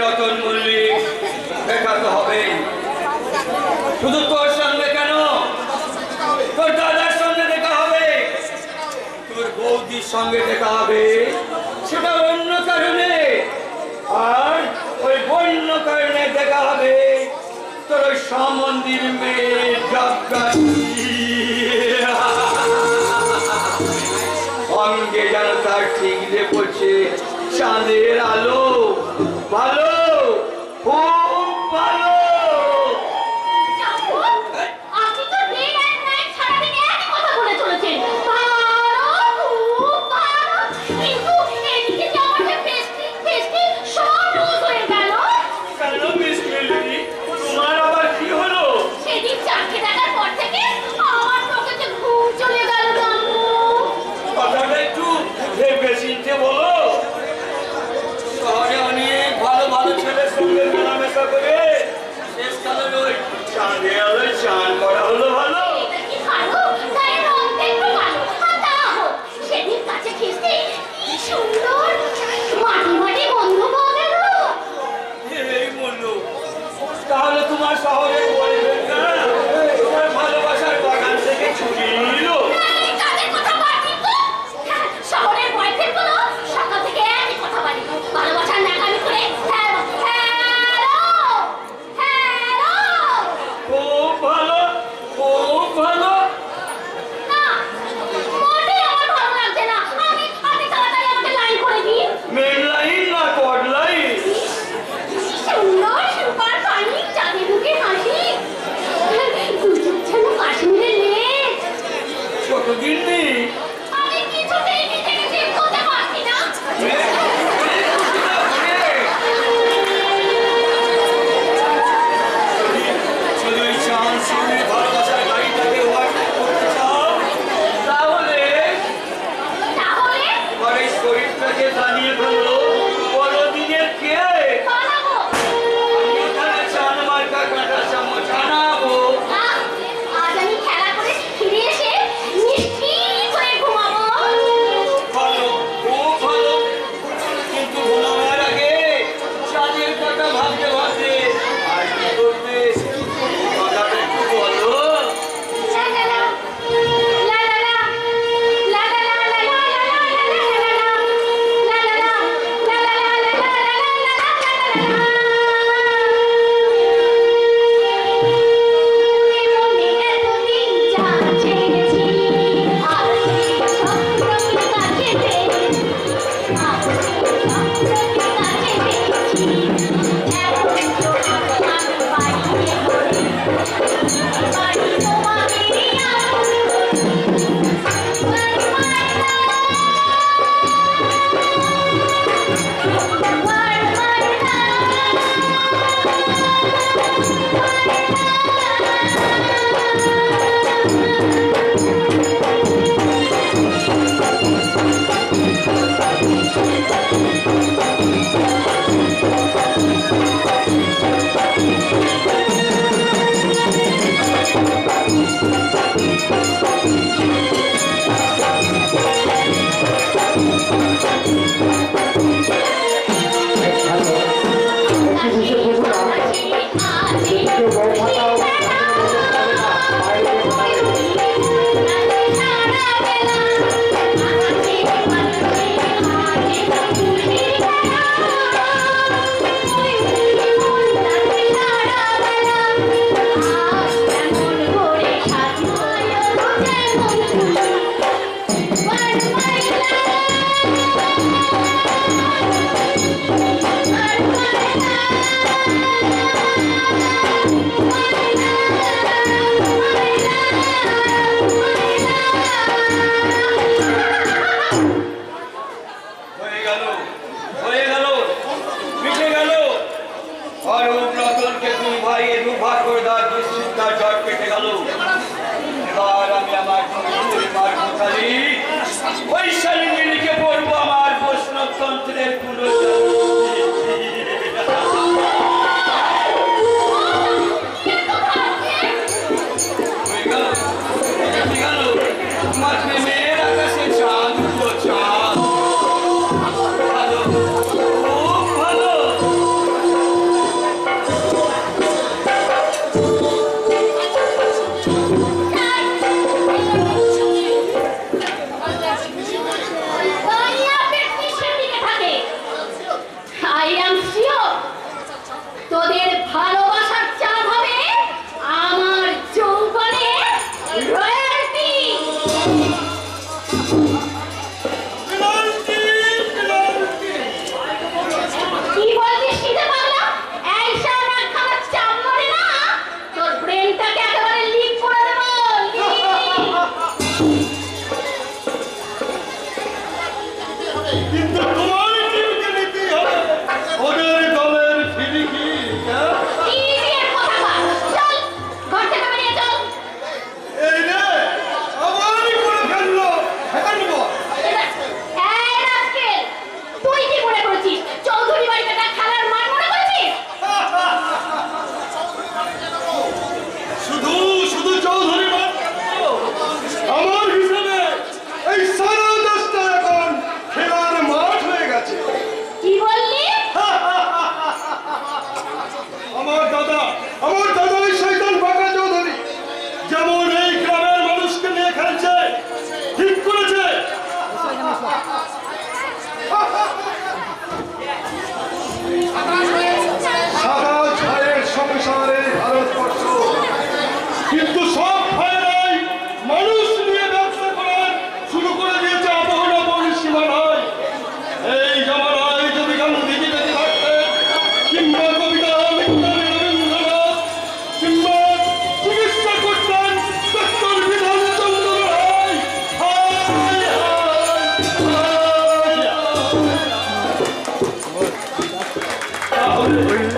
রতন মল্লিক দেখা তো হবে, শুধু তোর সঙ্গে কেন, তোর দাদার সঙ্গে দেখা হবে, তোর বৌদির সঙ্গে দেখা হবে, সেটা অন্য কারণে। আর ওই অন্য কারণে দেখা হবে তোর ওই সম্বন্ধীর মেয়ে অঙ্গে যেন তার ঠিক যে পড়ছে চাঁদের আলো। ভালো, খুব ভালো। তাহলে তোমার শহরে ভালোবাসার বাগান থেকে ছুটি নিল।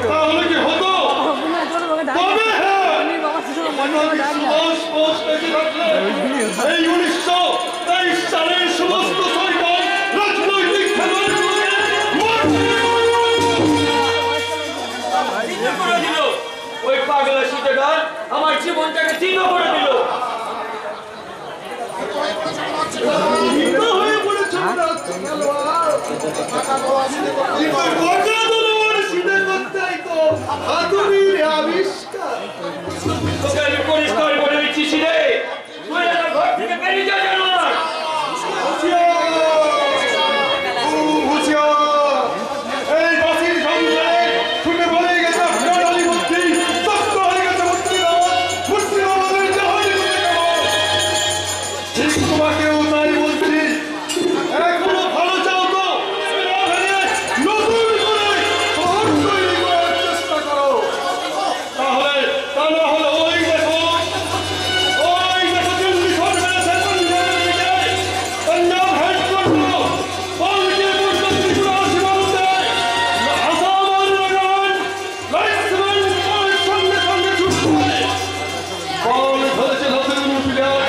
তাহলে কি হতো? তবে হ্যাঁ, এই 1923 সালের সমস্ত সরকার রাজনৈতিক করে দিল। ওই পাগলা সীতাকার আমার জীবনটাকে চিহ্ন করে দিল। হয়ে পড়েছে আবিষ্কার। আমি পরিষ্কার করে দিচ্ছি রে, তুই আমার ঘর থেকে বেরিয়ে যা জানোয়ার। এই বাসির সংসারে শুনে বলে গেছে ফেরালি মন্ত্রী সত্য হয়ে গেছে মুসলিমাবাদের জাহাজ ঠিক তোমাকেও তাই বলছি। এখনো ভালো চাও তো নতুন করে শহর তৈরি করার চেষ্টা করো। তাহলে তা না হলে ওই দেখো দিল্লি সরকারের পাঞ্জাবের দিকে পাঞ্জাব হেড করলো পাল্টে পড়লো ত্রিপুরা সীমান্তে আসাম আর লাগান লাইসমেন্ট সঙ্গে সঙ্গে ছুটছে বল ধরেছে নতুন প্লেয়ার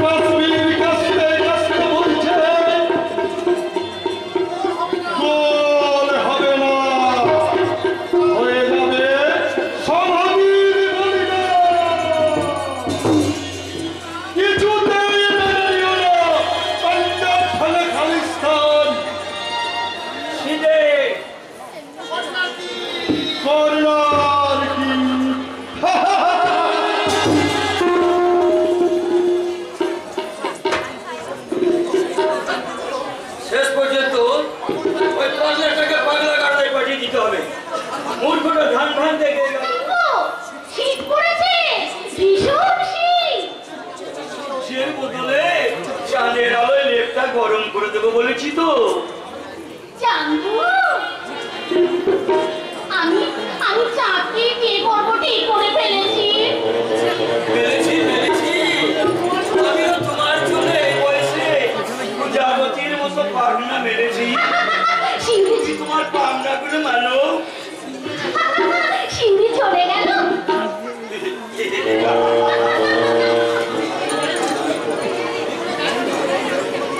কাশ্মীর কাশ্মীর কাশ্মীর বলছে গোল হবে না, হয়ে যাবে সমাধির বলিদান। কিছুতেই মেনে নিও না পাঞ্জাব ফেলে খালিস্তান। সিদে করলার কি শেষ পর্যন্ত ওই পাগলাটাকে পাগলা গাড়ায় পাঠিয়ে দিতে হবে। মূর্খটা ধান ধান দেখে গেল। শীত পড়েছে, ভীষণ শীত। সে বদলে চাঁদের আলোয় লেপটা গরম করে দেবো বলেছি তো। জানবো আমি আমি চাঁদকে বিয়ে করবো ঠিক করে ফেলেছি। পেরেছি পেরেছি, আমিও তোমার জন্য এই বয়সে প্রজাপতির মতো পাখনা মেরেছি। শিউরি তুমি তোমার পাখনা করে মানো। শিউরি চলে গেল।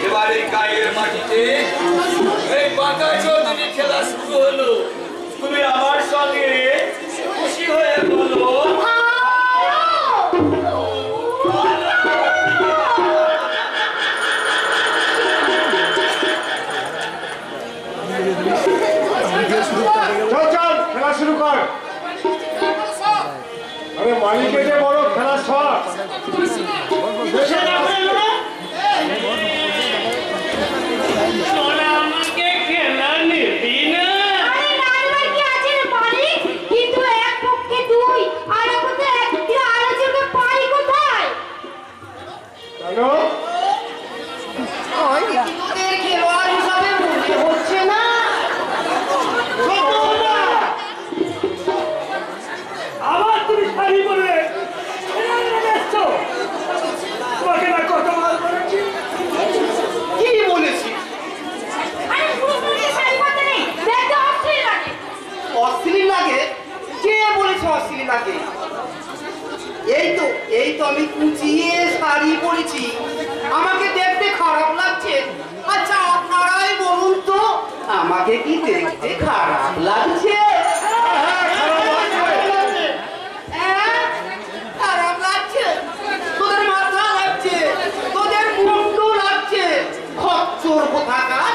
এবারে গায়ের মাটিতে এই বাঁকা চৌধুরী খেলা শুরু হলো। তুমি আমার সঙ্গে খুশি হয়ে বলো চল চল খেলা শুরু কর। আরে মালিকের যে বড় খেলা শখ আরে নাইবার কি আছে রে মালিক? কিন্তু এক পক্ষে দুই আর এক পক্ষে একটি আলোচনা পাই কোথায়? কেন? তোদের খেলোয়াড় হিসাবে মনে হচ্ছে না। আবার তুমি শাড়ি পরে এসছো, তোমাকে না কত মাল করেছি। কি বলেছি? আরে পুরোপুরি শাড়ি পরতে নেই, দেখতে অশ্লীল লাগে। অশ্লীল লাগে? কে বলেছে অশ্লীল লাগে? এই তো আমি কুচিয়ে শাড়ি পরেছি, আমাকে দেখতে খারাপ লাগছে? আচ্ছা আপনারাই বলুন তো আমাকে কি দেখতে খারাপ লাগছে? হ্যাঁ, খারাপ লাগছে? তোদের মাথা লাগছে, তোদের মুন্ডু লাগছে, খচ্চর কোথাকার।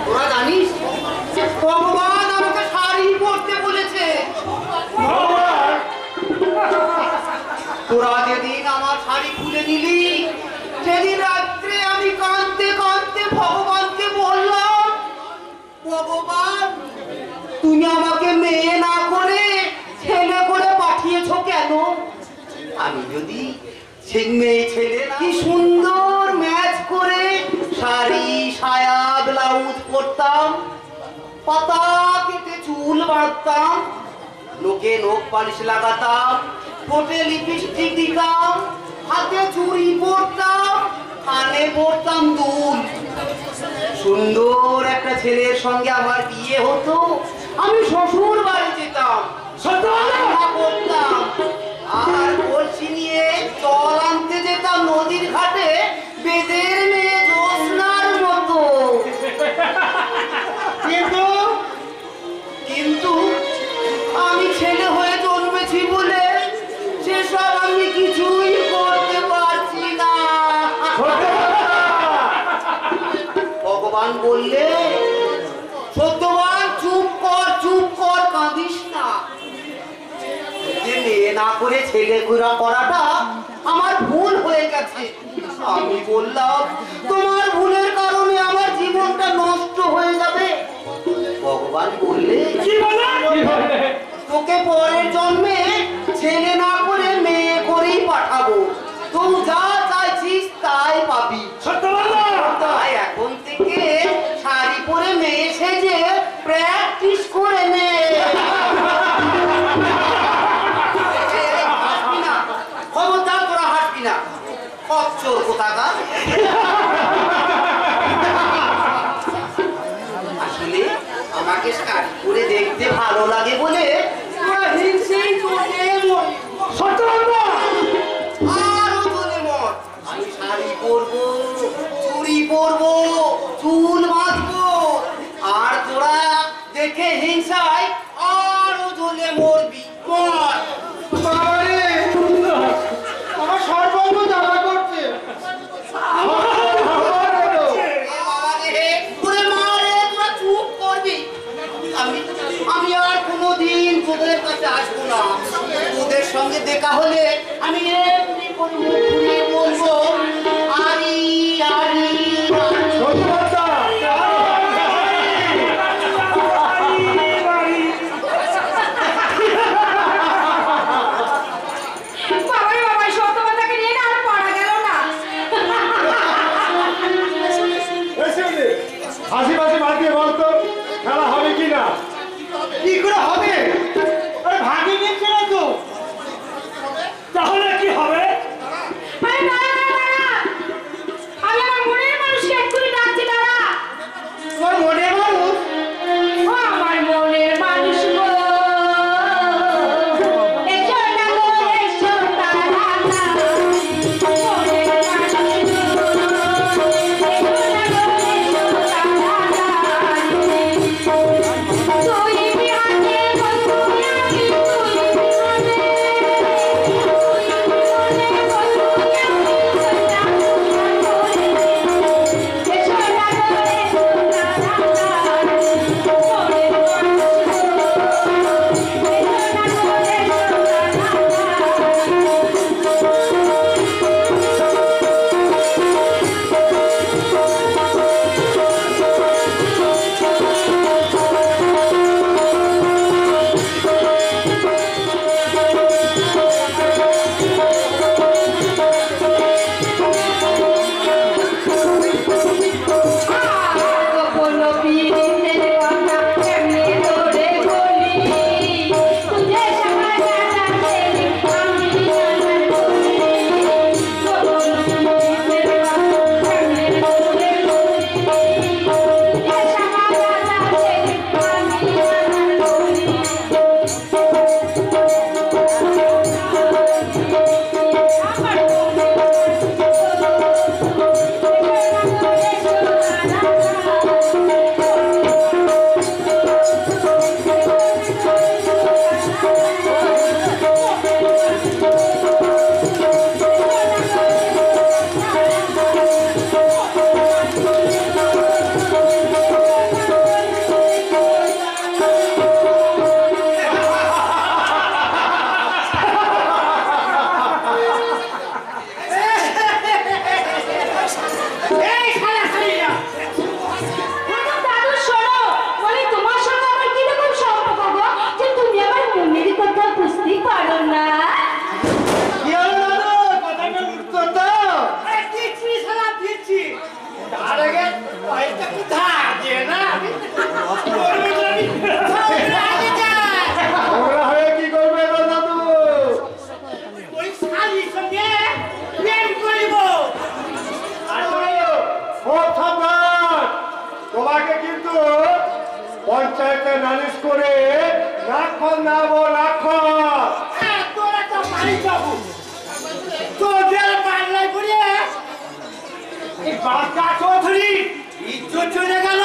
তোরা জানিস ভগবান আমাকে শাড়ি পরতে বলেছে। তোরা যেদিন আমার শাড়ি খুলে নিলি সেদিন রাত্রে আমি কাঁদতে কাঁদতে ভগবানকে বললাম, ভগবান তুমি আমাকে মেয়ে না করে ছেলে করে পাঠিয়েছো কেন? আমি যদি সেই মেয়ে ছেলে না কি সুন্দর ম্যাচ করে শাড়ি সায়া ব্লাউজ পরতাম, পাতা কেটে চুল বাঁধতাম, লোকে নখ পালিশ লাগাতাম, ঠোঁটে লিপস্টিক দিতাম, হাতে চুড়ি পরতাম, কানে পড়তাম দুল। সুন্দর একটা ছেলের সঙ্গে আমার বিয়ে হতো, আমি শ্বশুর বাড়ি যেতাম, রান্না করতাম, আর কলসি নিয়ে জল আনতে যেতাম নদীর ঘাটে, বেদের মেয়ে জ্যোৎস্নার মতো। কিন্তু কিন্তু আমি ছেলে হয়ে জন্মেছি বলে সেসব আমি কিছুই করতে পারছি না। ভগবান বললে, সত্যবান চুপ কর, কাঁদিস না। যে মেয়ে না করে ছেলে ঘোরা করাটা আমার ভুল হয়ে গেছে। আমি বললাম, তোমার ভুলের কারণে আমার জীবনটা নষ্ট হয়ে যাবে। ভগবান বললে, তোকে পরের জন্মে ছেলে না করে মেয়ে করেই পাঠাবো, তুই যা চাইছিস তাই পাবি। তাই এখন থেকে শাড়ি পরে মেয়ে সেজে প্র্যাকটিস করে নে। হাসবি না, খবরদার তোরা হাসবি না, কচ্ছর কোথাকার। আসলে আমাকে শাড়ি পরে দেখতে ভালো লাগে বলে তোরা হিংসেই চলে মরি। আরো চলে মর। আমি শাড়ি পরবো, চুড়ি পরবো, চুল বাঁধবো, আর তোরা দেখে হিংসায় আরো জ্বলে মরবি। মর। আমার সর্বঙ্গ জ্বালা করছে। আমি আর কোনোদিন তোদের কাছে আসবো না। তোদের সঙ্গে দেখা হলে আমি এমনি করে মুখ ঘুরিয়ে বলবো, আরি আরি বাবা সত্যবানকে নিয়ে না আর পারা গেল না। হাসি বাসি মারতে বলতো খেলা হবে কি না? কি করে হবে? আরে ভাগে নিচ্ছে না তো। তাহলে কি হবে? আরে না, আমি আমার মনের মানুষকে এক্ষুনি ডাকছি। দাঁড়া, তোর মনে মানুষ ও আমার মনের মানুষ গো, এসো না গো, এসো তারা না, মনের মানুষ গো, এসো না গো, এসো তারা না, তুই বিহাতে বন্ধু পঞ্চায়েতে নালিশ করে রাখো নাবো রাখো। তোরা তো বাড়ি যাবো তোদের পাল্লাই করে এই বাচ্চা চৌধুরী ইজ্জত চলে গেল।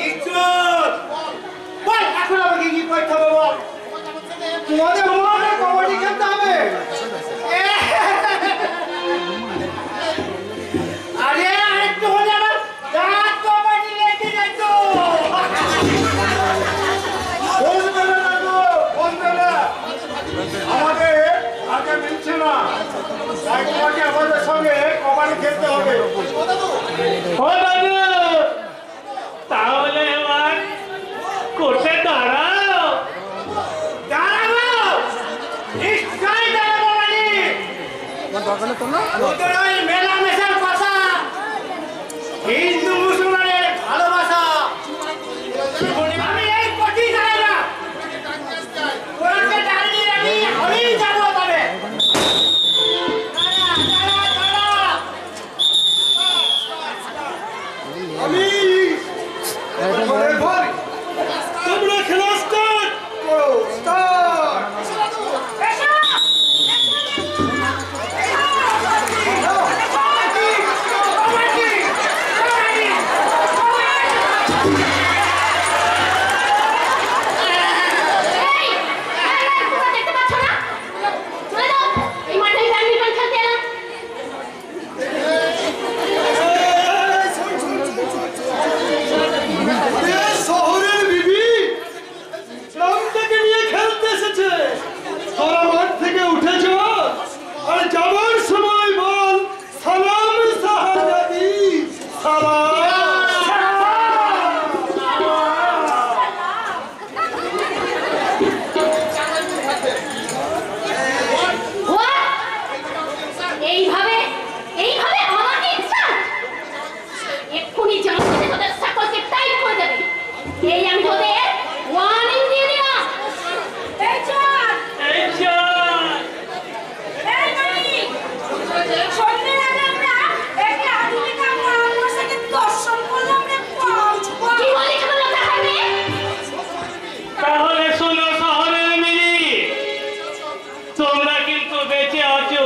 ইজ্জত বল এখন আমাকে কি করতে হবে বল? তোমাদের মনে কবাডি খেলতে হবে। আরে আরেকটু হলে আমার দাঁত কবাডি লেগে যেত। বলবে না গো, বলবে না। আমাদের আগে মিলছে না, তাই তোমাকে আমাদের সঙ্গে কবাডি খেলতে হবে। ও দাদু তাহলে এবার কোর্টে দাঁড়াও। দাঁড়াবো নিশ্চয়ই দাঁড়াবো। ওদের ওই মেলামেশার কথা হিন্দু মুসলমানের ভালোবাসা আমি এই কোটি দাঁড়াই না। ওরাকে দাঁড়িয়ে রাখি আমি যাবো তবে। আমি তোমরা খেলা স্টার্ট করো, স্টার্ট। শহরের বিবি রামটাকে নিয়ে খেলতে এসেছে। সারা মাঠ থেকে উঠেছ আর যাবার সময় বল সালাম সাহাজাদি সালাম। এইভাবে এইভাবে আমাকে ইচ্ছা এক্ষুনি জানতে তোদের সকলকে টাইপ করে দেবে। এই আমি তোদের ওয়ার্নিং দিয়ে দিলাম। এই চল এই চল এই মালিক সন্ধ্যে আগে আমরা একে আধুনিকা মহানসাকে দর্শন করলাম রে পাঁচ কি বলি তোমরা দেখাবে। তাহলে শোনো শহরের মিলি, তোমরা কিন্তু বেঁচে আছো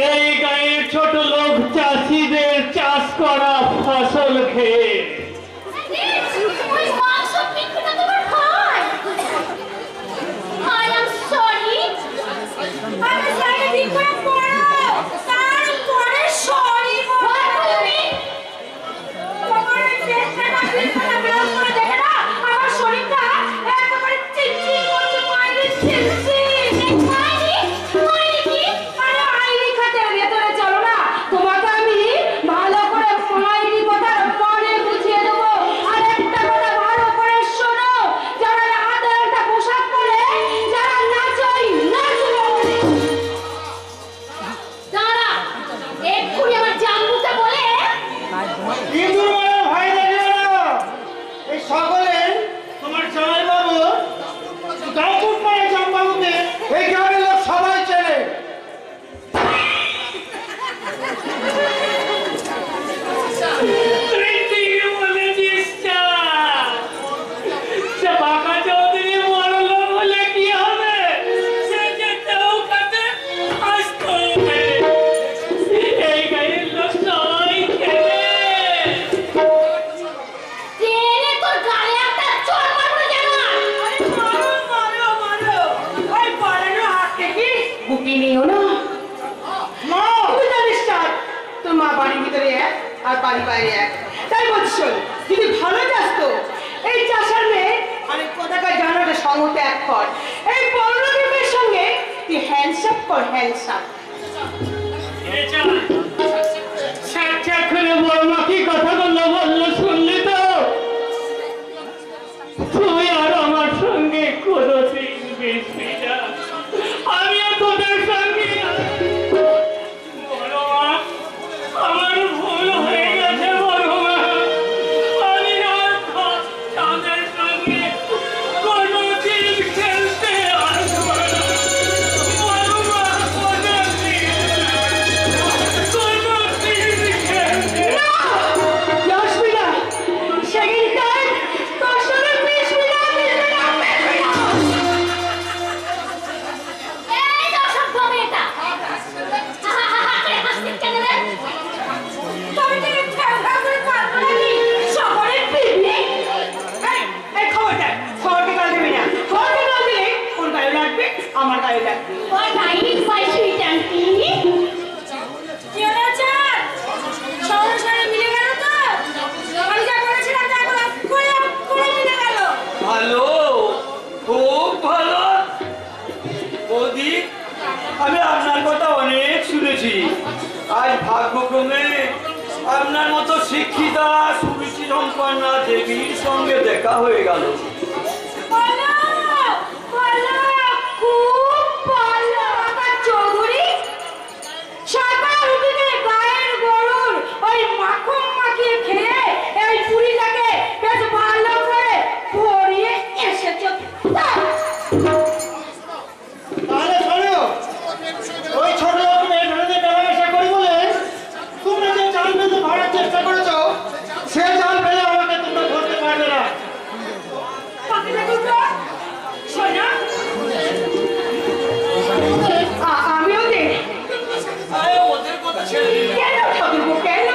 এই গায়ের ছোট লোক চাষিদের চাষ করা ফসল খেয়ে। ওই মাংস পিঠটা তোমার খায়। I am sorry. আমি সাইডে ঠিক করে পড়ো। তারপরে সরি বলবি। তোমার এই চেষ্টা না পিছনে বের করে দেখে না আমার শরীরটা একেবারে চিনচিন করছে মাইরে চিনচিন। মাইরে কি? আরে আইরি খাতে ভেতরে চলো না। তোমাকে আমি ভালো করে মাইরি কথার মনে বুঝিয়ে দেবো। আর একটা কথা ভালো করে শোনো, যারা আধা ঘন্টা পোশাক পরে যারা নাচই নাচবে দাঁড়া এক্ষুনি আমার জাম্বুতে বলে ইন্দুর বলে ভয় দেখিও না। এই সকলে তোমার জামাইবাবু গাউকুট পরে জামাইবাবুকে এই গ্রামের লোক সবাই চেনে। তুই ঠিকই বলেছিস না। সে বাঁকা চৌধুরী বড় লোক হলে কি হবে? সে যে চৌকাতে আসতো এই গায়ের লোক সবাই চেনে। তেরে তোর গালে একটা চড় মারবো জানো। আরে মারো মারো মারো। ওই পাড়ানো হাত থেকে বুকি নিও না। মা তুই জানিস না তোর মা বাড়ির ভিতরে এক আর বাড়ি বাইরে এক। তাই বলছি শোন, যদি ভালো চাস তো এই চাষার মেয়ে আর এই কোথাকার জানাটা সঙ্গ ত্যাগ কর। এই বড়লোকের মেয়ের সঙ্গে তুই হ্যান্ডসাপ কর, হ্যান্ডসাপ। সাক্ষাৎ করে বর্মা কি কথা বললো শুনলি তো? তুই আর আমার সঙ্গে কোনোদিন মিশবি না। আমিও তোদের সঙ্গে বড়মা, আমার ভুল হয়ে গেছে বড়মা। আমি আর তাদের সঙ্গে কোনোদিন খেলতে আসবো না বড়মা। রশ্মিতা, সেদিন তাই তোর ভাগ্যক্রমে আপনার মতো শিক্ষিতা সুরুচি সম্পন্না দেবীর সঙ্গে দেখা হয়ে গেল। বলো বলো খুব ভালো আমার চৌধুরী সকাল উঠে গায়ের গরুর ওই মাখন মাখিয়ে খেয়ে এই পুরিটাকে বেশ ভালো করে ভরিয়ে এসেছো। তাহলে শোনো, ওই ছোট লোক মেয়ে ধরে মেলামেশা করি বলে তোমরা যে জাল বেঁধে ধরার চেষ্টা করেছো, সে জাল ফেলে আমাকে তোমরা ধরতে পারবে না। শোনা আমিও দেখ আরে ওদের কথা ছেড়ে দিন। কেন ঠাকুরপো কেন?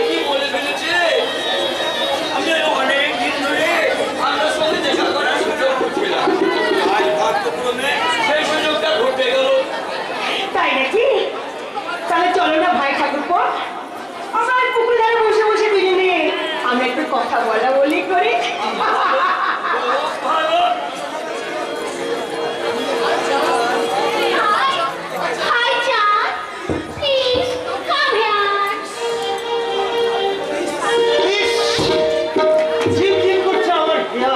কি বলে ফেলেছে? আমি অনেক দিন ধরে আপনার সঙ্গে দেখা করার সুযোগ করছিলাম, আজ ভাগ্যক্রমে সেই সুযোগটা ঘটে গেল। তাই নাকি? তাহলে চলো না ভাই ঠাকুরপো, আমরা ওই পুকুর ধারে বসে বসে দুজনে আমরা একটু কথা বলা বলি করি। ভালো। Hi, John. Please come here. ঝিমঝিম করছে আমার হিয়া।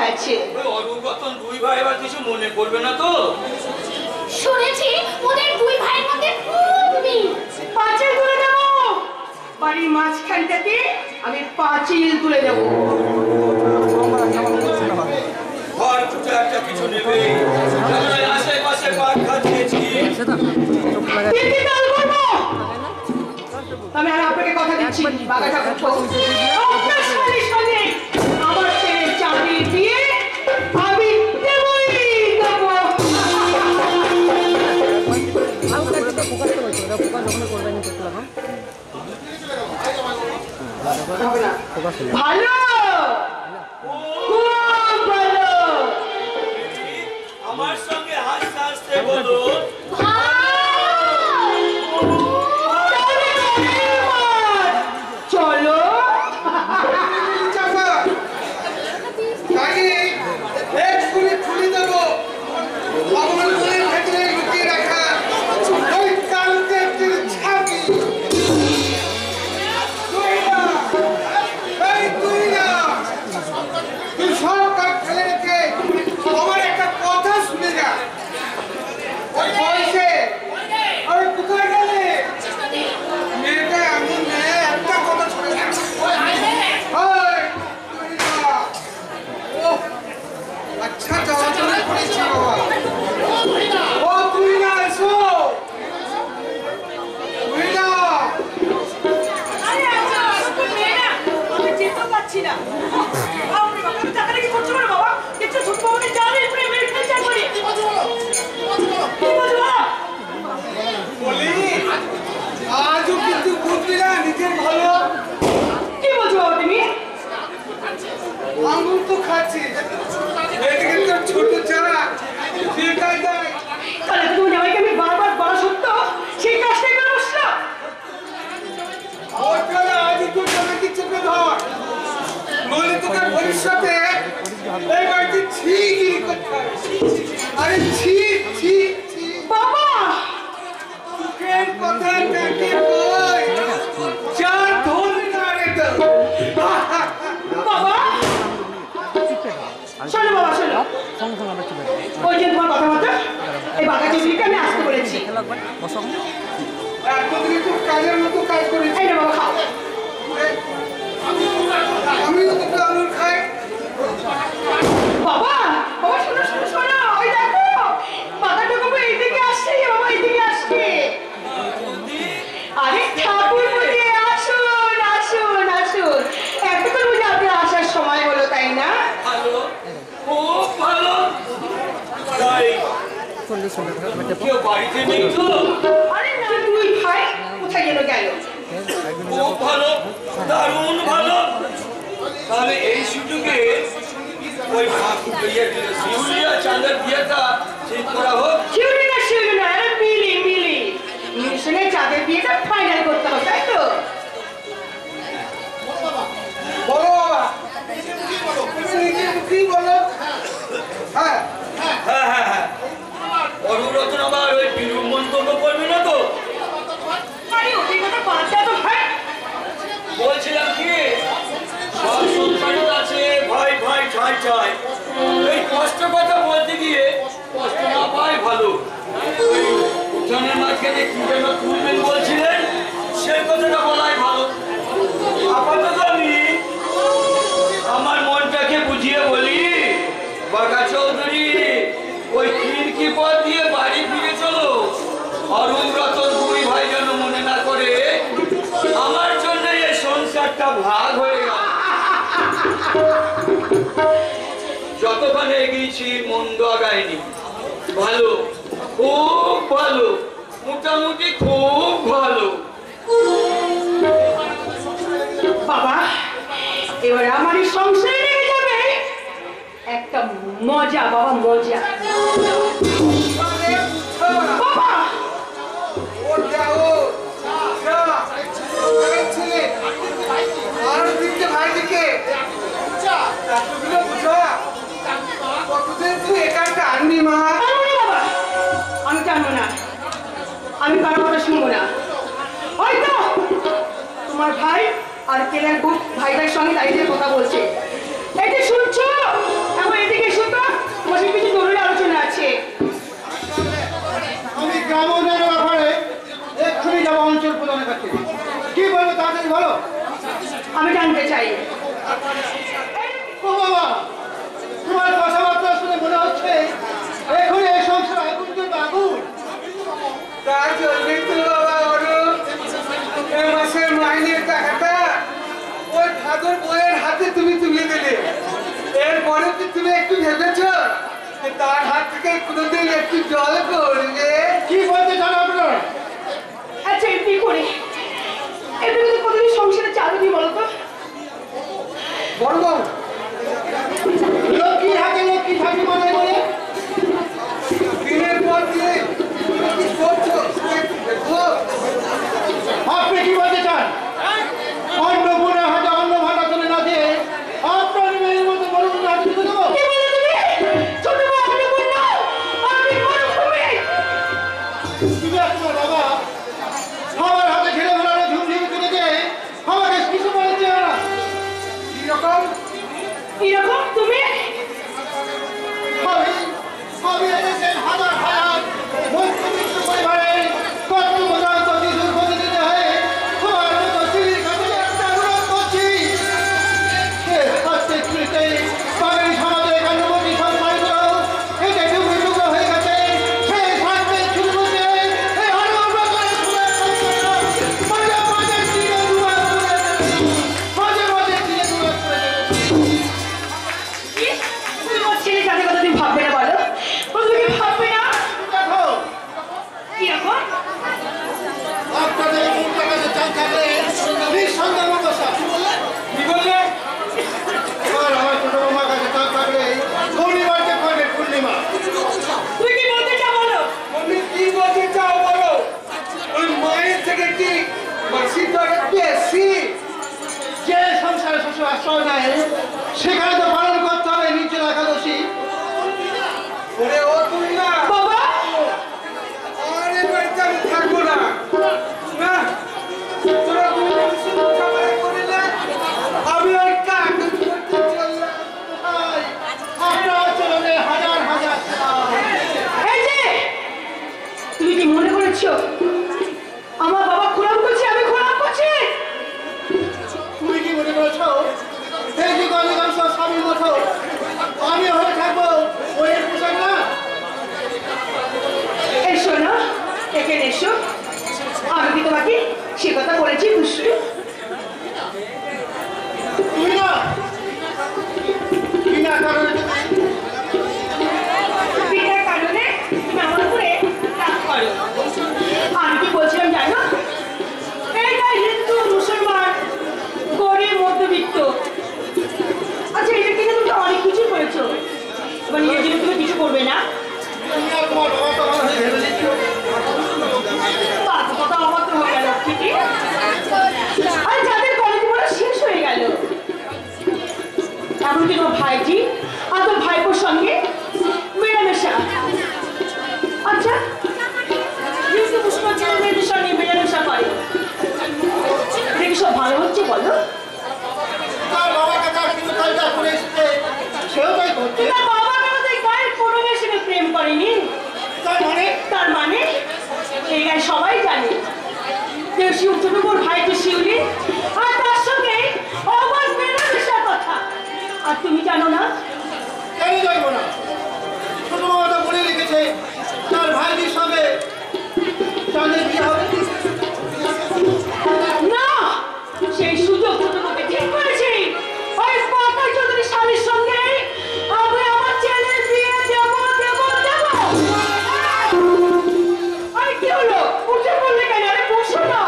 আছে। অরুগতন দুই ভাই আবার কিছু মনে করবে না তো? শুনেছি ওদের দুই ভাইয়ের মধ্যে খুব তুমি? পাঁচিল তুলে দেবো। বাড়ির মাঝখানটাতে আমি পাঁচিল তুলে দেবো। ঘর খুঁজে একটা কিছু নেবে, আশেপাশে পাট খাচ্ছি। তিনটি তাল করবো। আমি আর আপনাকে কথা দিচ্ছি, বাগাটা আপনার স্বামীর সঙ্গে আমার ছেলে চাকরি দিয়ে আমি দেবই দেবো। ভালো, খুব ভালো। আমার সঙ্গে হাসতে হাসতে বলো, চলো। কেউ বাড়িতে নেই তো? আরে না, তুই ভাই কোথায় গেল? খুব ভালো, দারুণ ভালো। তাহলে এই সুযোগে ওই শিউলিয়া চাঁদের বিয়েটা ঠিক করা হোক। শিউলি না, মিলি মিলির সঙ্গে চাঁদের বিয়েটা ফাইনাল করতে হবে, তাই তো? বলো বাবা, কি বলো? হ্যাঁ হ্যাঁ হ্যাঁ হ্যাঁ, অনুরোধন আবার ওই বিরূপ মন্তব্য করবে না তো? আরে ওদের কথা বাদ দাও তো ভাই। বলছিলাম কি, সব সংসারিত আছে ভাই ভাই ঠাই ঠাই, এই কষ্ট কথা বলতে গিয়ে কষ্ট না পাই ভালো। ওই উঠানের মাঝখানে কি যেন তুলবেন বলছিলেন, সেই কথাটা বলাই ভালো। আপাতত আমি আমার মনটাকে বুঝিয়ে বলি, বাঘা চৌধুরী ওই খিড়কি পথ দিয়ে বাড়ি ফিরে চলো। অরুণ রতন দুই ভাই যেন মনে না করে আমার জন্য এই সংসারটা ভাগ হয়ে গেল। যতক্ষণ এগিয়েছি মন্দ আগায়নি, ভালো, খুব ভালো, মোটামুটি খুব ভালো। বাবা, এবার আমার এই সংসারে লেগে যাবে একটা মজা, বাবা মজা। বাবা আমি জানবো না, আমি কারো কথা শুনবো না। হয়তো তোমার ভাই আর কেলের বুক ভাইটার সঙ্গে দাঁড়িয়ে কথা বলছে, এটা শুনছো? এখন এদিকে শুনতো, তোমার সাথে কিছু জরুরি আলোচনা আছে। আমি গ্রামের ব্যাপারে একটু জানতে চাই। ও বাবা, তোমার কথাবার্তা শুনে মনে হচ্ছে এখন এই সংসার আগুন কিন্তু আগুন। তা চলবে তো বাবা, এ মাসের মাইনের টাকাটা ওই ভাদর বইয়ের হাতে তুমি তুলে দিলে। এরপরে কি তুমি একটু ভেবেছ যে তার হাত থেকে কোনোদিন একটু জল পড়বে? কি বলতে চান আপনারা? আচ্ছা এমনি করে এমনি করে কতদিন সংসারে চালাবি বলো তো? বড় বাবু, লক্ষ্মী হাতে লক্ষ্মী থাকি মানে বলে দিনের পর দিন তুমি কি করছো একটু দেখো। আপনি কি বলতে চান? অন্য বোনের হাতে অন্য ভাড়া তুলে না দিয়ে আপনার মেয়ের মতো বড় বোনের হাতে তুলে দেবো? কি বলে তুমি? ছোট বউ আমি বললো আমি মরুভূমি। তুমি আপনার বাবা আমার হাতে ছেলে ভেড়ারা ঝুমঝুমি তুলে দিয়ে আমাকে কিছু বলে দিও না। কিরকম? এরকম তুমি আমি এনেছেন হাজার হাজার মধ্যবিত্ত পরিবারের কর্তব্যজাত শিশুর প্রতি দিতে হয় তোমার মতো স্ত্রীর কাছে একটা অনুরোধ করছি। প্রত্যেক স্ত্রীতে বাঙালি সমাজে একান্নবর্তী সংসারগুলো এতে টুকরো টুকরো হয়ে গেছে। সেই স্বার্থে শুরু করতে এই আনন্দ করে ফুলের সংসারটা মাঝে মাঝে চিরে দুবার করে মাঝে মাঝে চিরে দুবার করে কি? তুমি আমার ছেলে জানে কথা তুমি ভাববে না বলো? তুমি কি ভাববে না? দেখো কি এখন? আপনাদের মুখটা কাছে চাল থাকলে নিঃসন্দেহ মতো সব কি বললে? এবার আমার ছোট বৌমার কাছে চাল থাকলে পূর্ণিমাতে পড়বে পূর্ণিমা। তুমি কি বলতে চাও বলো? তুমি কি বলতে চাও বলো? ওই মায়ের থেকে কি মাসির দরে বেশি? যে সংসারে শ্বশুর আশ্রয় নেয় সেখানে তো পালন করতে হবে নিজের একাদশী। ওরে ও তুমি না, বাবা আর এই বাড়িতে আমি থাকবো না। না, তোরা দুজন শুধু খাবার করিলে আমি ওই কাগজ করতে চললাম। তাই আপনার চলনে হাজার হাজার সালাম। এই যে তুমি কি মনে করেছো আমার বাবা খোলাম করছে আমি খোলাম করছি? তুমি কি মনে করেছ এই যে অধিকাংশ স্বামীর মতো আমি হয়ে থাকবো ওই পোশাক না? এসো না এখানে এসো। আমি কি তোমাকে সে কথা বলেছি দুষ্টু? তুমি না বিনা কারণে বিনার কারণে তুমি আমার উপরে রাগ করো। আমি কি বলছিলাম জানো? এইটা হিন্দু মুসলমান গরিব মধ্যবিত্ত। আচ্ছা এটা কিনে তুমি তো অনেক কিছু করেছো, এবার নিজের জন্য তুমি কিছু করবে না? তুমি আর তোমার বাবা তো আমার হয়ে ভেবে দিচ্ছ। তার কথা আমার তো হয়ে গেল ঠিকই। আর যাদের কলেজ পড়া শেষ হয়ে গেল এমনকি তোমার ভাইজি আর তোর ভাইপোর সঙ্গে মেলামেশা। আচ্ছা হিন্দু মুসলমান ছেলে মেয়েদের সঙ্গে মেলামেশা করে, এটা কি সব ভালো হচ্ছে বলো? তার বাবাকে তার কিন্তু কাজটা করে এসেছে সেও তাই করছে। তোমার বাবা কেন এই গায়ের কোনো মেশিনে প্রেম করেনি? তার মানে এই গায়ে সবাই জানে যে ছোটপুর ভাই তো শিউলি আর তার সঙ্গে অবাধ মেলামেশার কথা। আর তুমি জানো না? কেন জানবো না? ছোট বাবা তো বলে রেখেছে তার ভাইটির সঙ্গে তাদের বিয়ে হবে। না, সেই সুযোগ ছোটকে ঠিক করেছি। ওই পাতাই চৌধুরী স্বামীর সঙ্গে আমি আমার ছেলের বিয়ে দেব দেব দেব। আরে কি হলো? উঠে পড়লে কেন? আরে বসো না।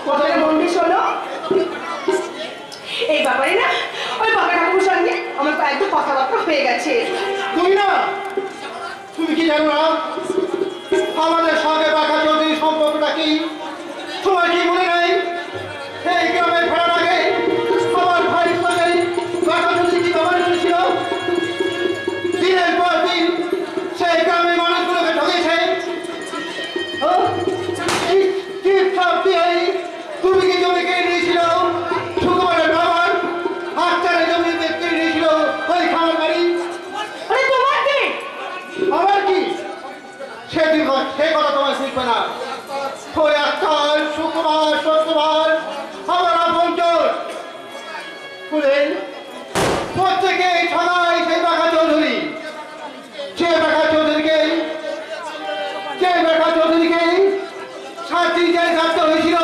কথাটা মন দিয়ে শোনো। এই ব্যাপারে না ওই বাবা ঠাকুর সঙ্গে আমার একটু কথাবার্তা হয়ে গেছে। তুমি না তুমি কি জানো না আমাদের সঙ্গে বাঘা চৌধুরী সম্পর্কটা কি? তোমার কি মনে নাই এই গ্রামে ফেরার আগে আমার ভাইয়ের সঙ্গে বাঘা চৌধুরী কি ব্যবহার করেছিল? দিনের পর দিন সেই গ্রামের মানুষগুলোকে ঠকেছে। তুমি কি জমি কেড়ে নিয়েছিল? সুকুমারের বাবার হাতটারে জমি কেড়ে নিয়েছিল ওই খামার বাড়ি। আরে তোমার কি? আমার কি? সে কথা তোমার শিখবে না। ওই আজকাল সুকুমার শুনেন, প্রত্যেকে সবাই সেই বাঘা চৌধুরী, যে বাঘা চৌধুরীকে 7 দিন জেল কাটতে হয়েছিল,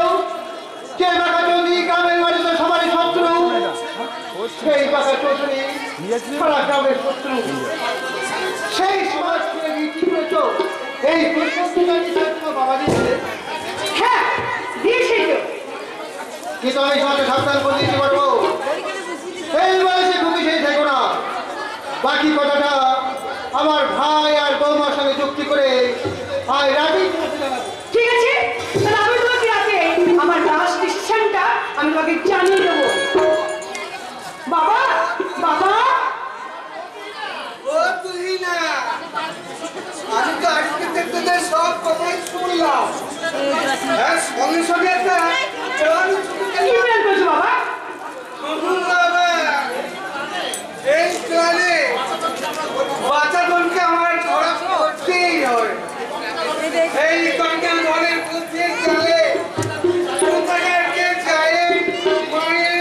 যে বাঘা চৌধুরী গ্রামের বাড়িতে সবারই শত্রু, সেই বাঘা চৌধুরী সারা গ্রামের শত্রু। সেই সমাজ থেকে কি করেছ? এই বাবা দিয়েছে। হ্যাঁ দিয়েছি তো। কিন্তু আমি তোমাকে সাবধান করে দিতে পারবো, এই বয়সে তুমি সেই থেকো না। বাকি কথাটা আমার ভাই আর বৌমার সঙ্গে চুক্তি করে রাজি। ঠিক আছে, তাহলে আমি তোমাকে রাতে আমার লাস্ট ডিসিশনটা আমি তোমাকে জানিয়ে দেবো। বাবা বাবা, ও তুই না, আমি তো আজকে থেকে তোদের সব কথাই শুনলাম। হ্যাঁ, সঙ্গে সঙ্গে একটা কি প্ল্যান করছো বাবা? এই প্ল্যানে বাচ্চাগণকে আমার ধরা করতেই হবে। এই কঙ্কাল ধনের বুদ্ধি চলে কোথাকারকে যায় মায়ে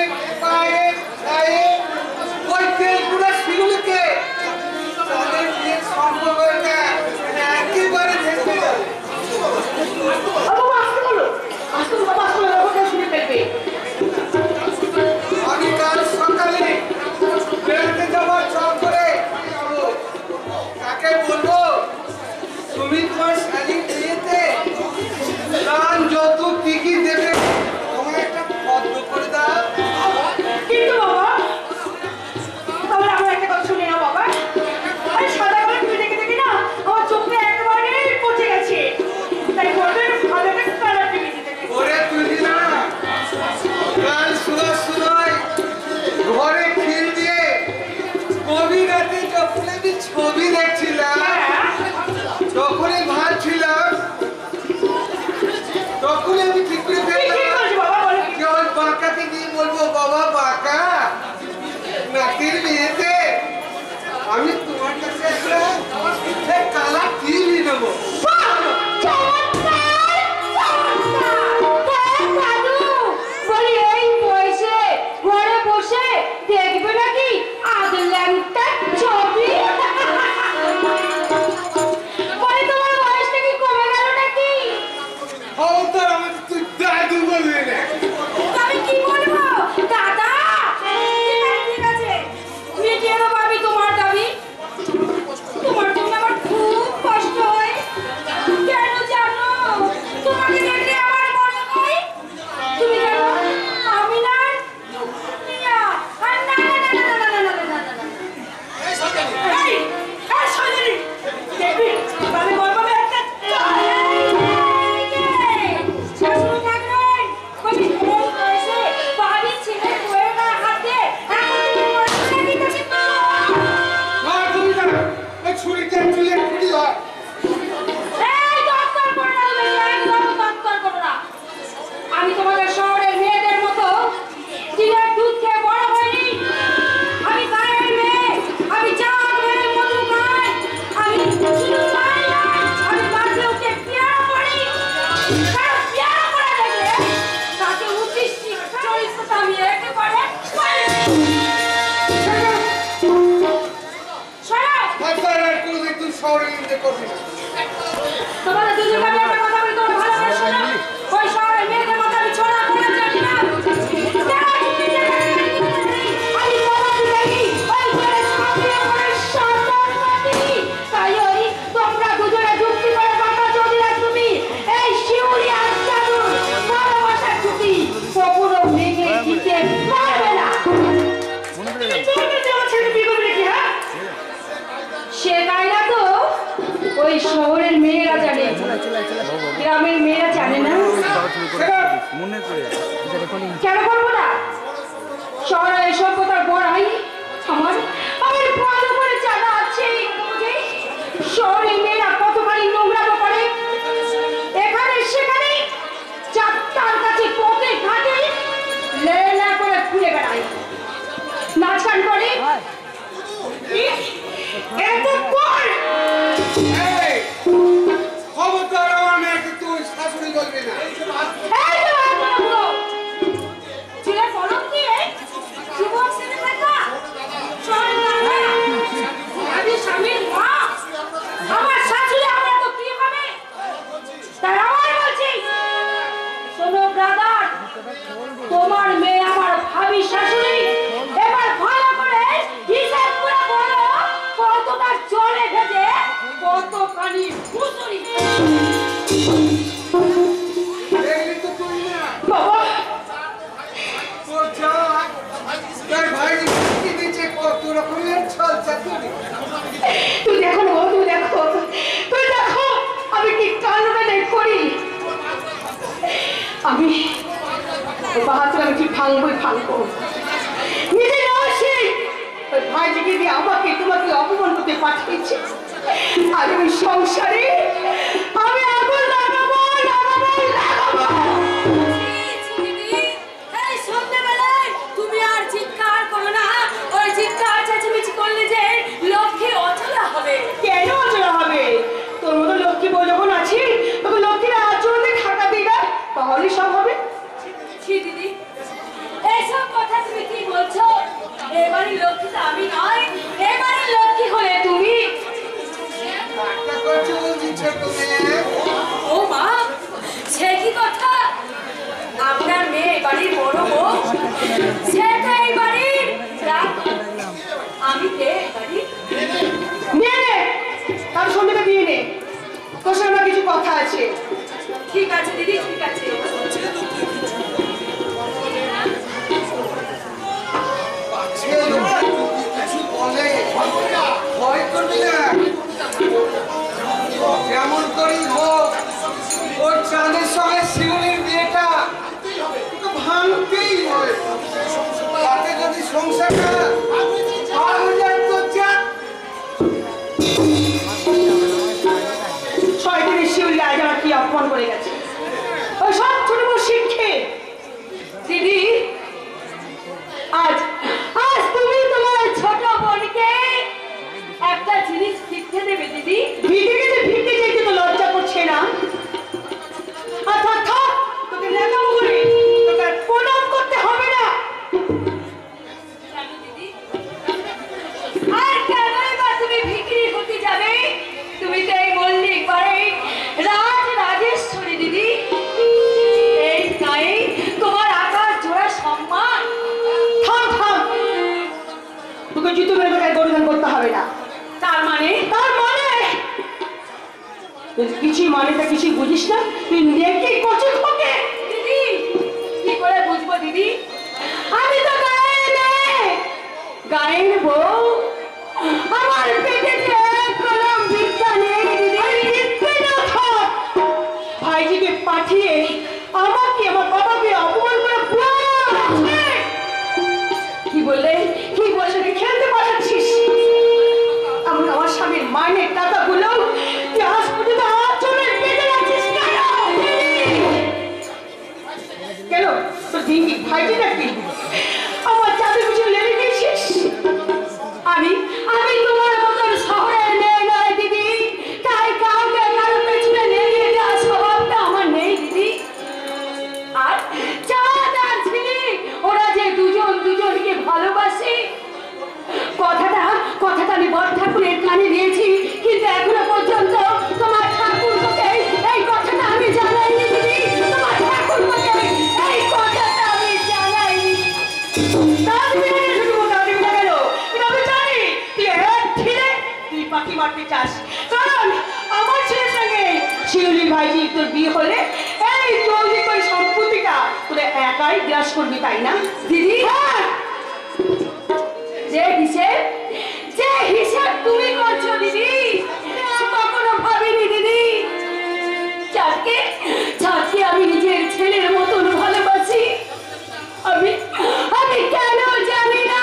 পায়ে খায়ে ওই তেলগুলো শিগুলিকে তাদের যে সম্পর্কটা একেবারে দেখতে যাবে। বাবা আসতে বলো, আসতে বলো বাবা, আসতে বলো, ওটা শুনে ফেলবে। আমি কাল সকালে বেড়াতে যাবার চক করে যাবো। তাকে বলবো তুমি তোমার শাড়ির বিয়েতে দান যৌতুক কি কি দেবে তোমার একটা পদ্ম করে দাও। কিন্তু বাবা, তাহলে আমার একটা কথা শুনে নাও বাবা। আরে সাদা কালো তুমি দেখে দেখে না আমার চোখে একেবারে পচে গেছে, তাই বলবে ভালো একটা কালার টিভি দিতে। ওরে তুই না কাল সুদয় ঘরে খিল দিয়ে গভীর রাতে যখন আমি ছবি দেখছিলাম তখনই ভাবছিলাম, তখনই আমি ঠিক করে ফেললাম যে ওই বাঁকাকে গিয়ে বলবো, বাবা বাঁকা নাতির বিয়েতে আমি তোমার কাছে একটা কালা টিভি নেবো। বলি এই বয়সে ঘরে বসে দেখবে নাকি আদল্যাংটার ছবি? বলি তোমার বয়সটা কি কমে গেল নাকি? খবরদার আমাকে তুই দাদু বলবি না। আমি কি বলবো দাদা? ঠিক আছে, মিটিয়ে দেবো আমি তোমার দাবি। তোমার জন্য আমার খুব কষ্ট হয়, কেন জানো? তোমাকে দেখলে আমার মনে হয় তুমি জানো আমি না নিয়া আর না না না না না না না না না না। এই সজনী দেখবি তাহলে বলবো আমি একটা শাশুড়ি থাকবেন বলি এই বয়সে বাড়ির ছেলে বউয়ের গায়ে হাত দিয়ে এখন তুমি বলছো নাকি তাকে মা তুমি না এই ছুরিতে চুলে কুড়ি হয়। এই দরকার করো না, তুমি একদম দরকার করো না। আমি তোমাদের শহরের মেয়েদের মতো দিনের দুধ খেয়ে বড় হয়নি। আমি গায়ের মেয়ে, আমি চাঁদ মেয়ে মধু খাই। আমি শুধু তাই নয়, আমি মাঝে উঠে পিয়ানো করি। কারণ পিয়ানো করা দেখলে তাকে উদ্দেশ্যি চরিত্রটা আমি একেবারে সরাও। হাতবার আর কোনোদিন তুই শহরে নিতে করবি না। তোমাদের দুজনকে আমি একটা কথা বলি, তোমরা ভালো করে শোনো। ওই শহরের মেয়েদের মতো আমি ছোড়া করে জানি না। যারা তুমি আমি তোমার দেখি ওই করে ছাপিয়ে করে সন্তানপতি। তাই ওই তোমরা দুজনে যুক্তি করে কথা যদি না তুমি এই শিউরি আর জাদুর ভালোবাসার চুক্তি কখনো ভেঙে দিতে পারবে না। আমার ছেলে বিয়ে করবে নাকি? হ্যাঁ সে গায়না তো ওই শহরের মেয়েরা জানে, গ্রামের মেয়েরা জানে না। কেন করবো না? শহরে এই সভ্যতার বড়াই আমার আমার ভালো করে জানা আছে যে শহরের মেয়েরা কতখানি নোংরামো করে। এখানে সেখানে চারটার কাছে পথে ঘাটে লেলা করে ঘুরে বেড়ায়, নাচ গান করে। এত পর এই খবরদার আমার মেয়েকে তুই শাশুড়ি বলবি না। এই তো একদম পুরো ছেলে কলম দিয়ে জীবন ভাঙবই ভাঙবো। নিজে না আসে ওই ভাইজিকে দিয়ে আমাকে তোমাকে অপমান করতে পাঠিয়েছে। আর ওই সংসারে আমি আগুন লাগাবো লাগাবো লাগাবো। এই সন্ধ্যাবেলায় তুমি আর চিৎকার করো না। ওই চিৎকার চেঁচামেচি করলে যে লক্ষ্মী অচলা হবে। কেন অচলা হবে? তোর মতো লক্ষ্মী বউ যখন আছি তখন লক্ষ্মীরা আচরণে ঢাকা দিবা, তাহলে সব হবে। কি দিদি এইসব কথা তুমি কি বলছো? এবারে লক্ষ্মী তো আমি নয়, এবারে লক্ষ্মী হলে তুমি। ও মা, সে কি কথা? আপনার মেয়ে বাড়ির বড় বউ, সে তো এই বাড়ির আমি কে বাড়ির? নিয়ে নে, তার সঙ্গে দিয়ে নে, তোর সঙ্গে আমার কিছু কথা আছে। ঠিক আছে দিদি, ঠিক আছে। যেমন করি হোক ওই চাঁদের সঙ্গে শিউলির বিয়েটা ভাঙতেই হয়। তাতে যদি সংসারটা আর হয়ে যায় তো শয়তানের শিউলি আজ আমার কি অপমান করে গেছে। ওই সব ছোট বড় শিক্ষে দিদি আজ আজ তুমি তোমার ছোট বোনকে একটা জিনিস শিখতে দেবে দিদি। ভিটে যেতে তো লজ্জা করছে না। আচ্ছা থাক, তোকে লেখাবো বলে তোকে আর প্রণাম করতে হবে না। কেন দিদি? আর কেনই বা তুমি ভিখিরি হতে যাবে? তুমি তো এই মল্লিক বাড়ির রাজেশ্বরী দিদি। এই গায়ে তোমার আকাশ জোড়া সম্মান। থাম থাম, তোকে জুতো মেরে তোকে গরিদান করতে হবে না। তার মানে তুই কিছুই মানেটা কিছুই বুঝিস না। তুই নেকি কচি খোকে। দিদি কি করে বুঝবো দিদি? আমি তো গায়ের বউ। আমার পেটে কোনো বিদ্যা নেই দিদি। ভাইজিকে পাঠিয়ে আমাকে আমার বাবাকে অপমান করে কি বললে খেলতে পাঠাচ্ছিস? আমার স্বামীর মাইনের টাকাগুলো তুই আজ পর্যন্ত আচলে বেঁধে রাখছিস কেন? তোর দিদি ভাইজি নাকি আমার চাঁদের পিছনে লেগে গেছিস? আমি তোমার মতন শহরের মেয়ে নয় দিদি, তাই কাউকে কারো পেছনে লেগে দেওয়ার স্বভাবটা আমার নেই দিদি। আর চাঁদ আর ঝিলিক ওরা যে দুজন দুজনকে ভালোবাসে, কথাটা আমি বড় ঠাকুরের কানে দিয়েছি, কিন্তু এখনো পর্যন্ত তোমার ঠাকুরকে এই কথাটা আমি জানাইনি দিদি। তোমার ঠাকুরকে এই কথাটা আমি জানাইনি। পাখি মারতে চাস? কারণ আমার ছেলের সঙ্গে শিউলি ভাইজি তোর বিয়ে হলে এই জলদি করে সম্পত্তিটা তোরা একাই গ্রাস করবি, তাই না দিদি? যে হিসেব তুমি করছো দিদি, কখনো ভাবিনি দিদি। চাঁদকে আমি নিজের ছেলের মতন ভালোবাসি। আমি কেন জানি না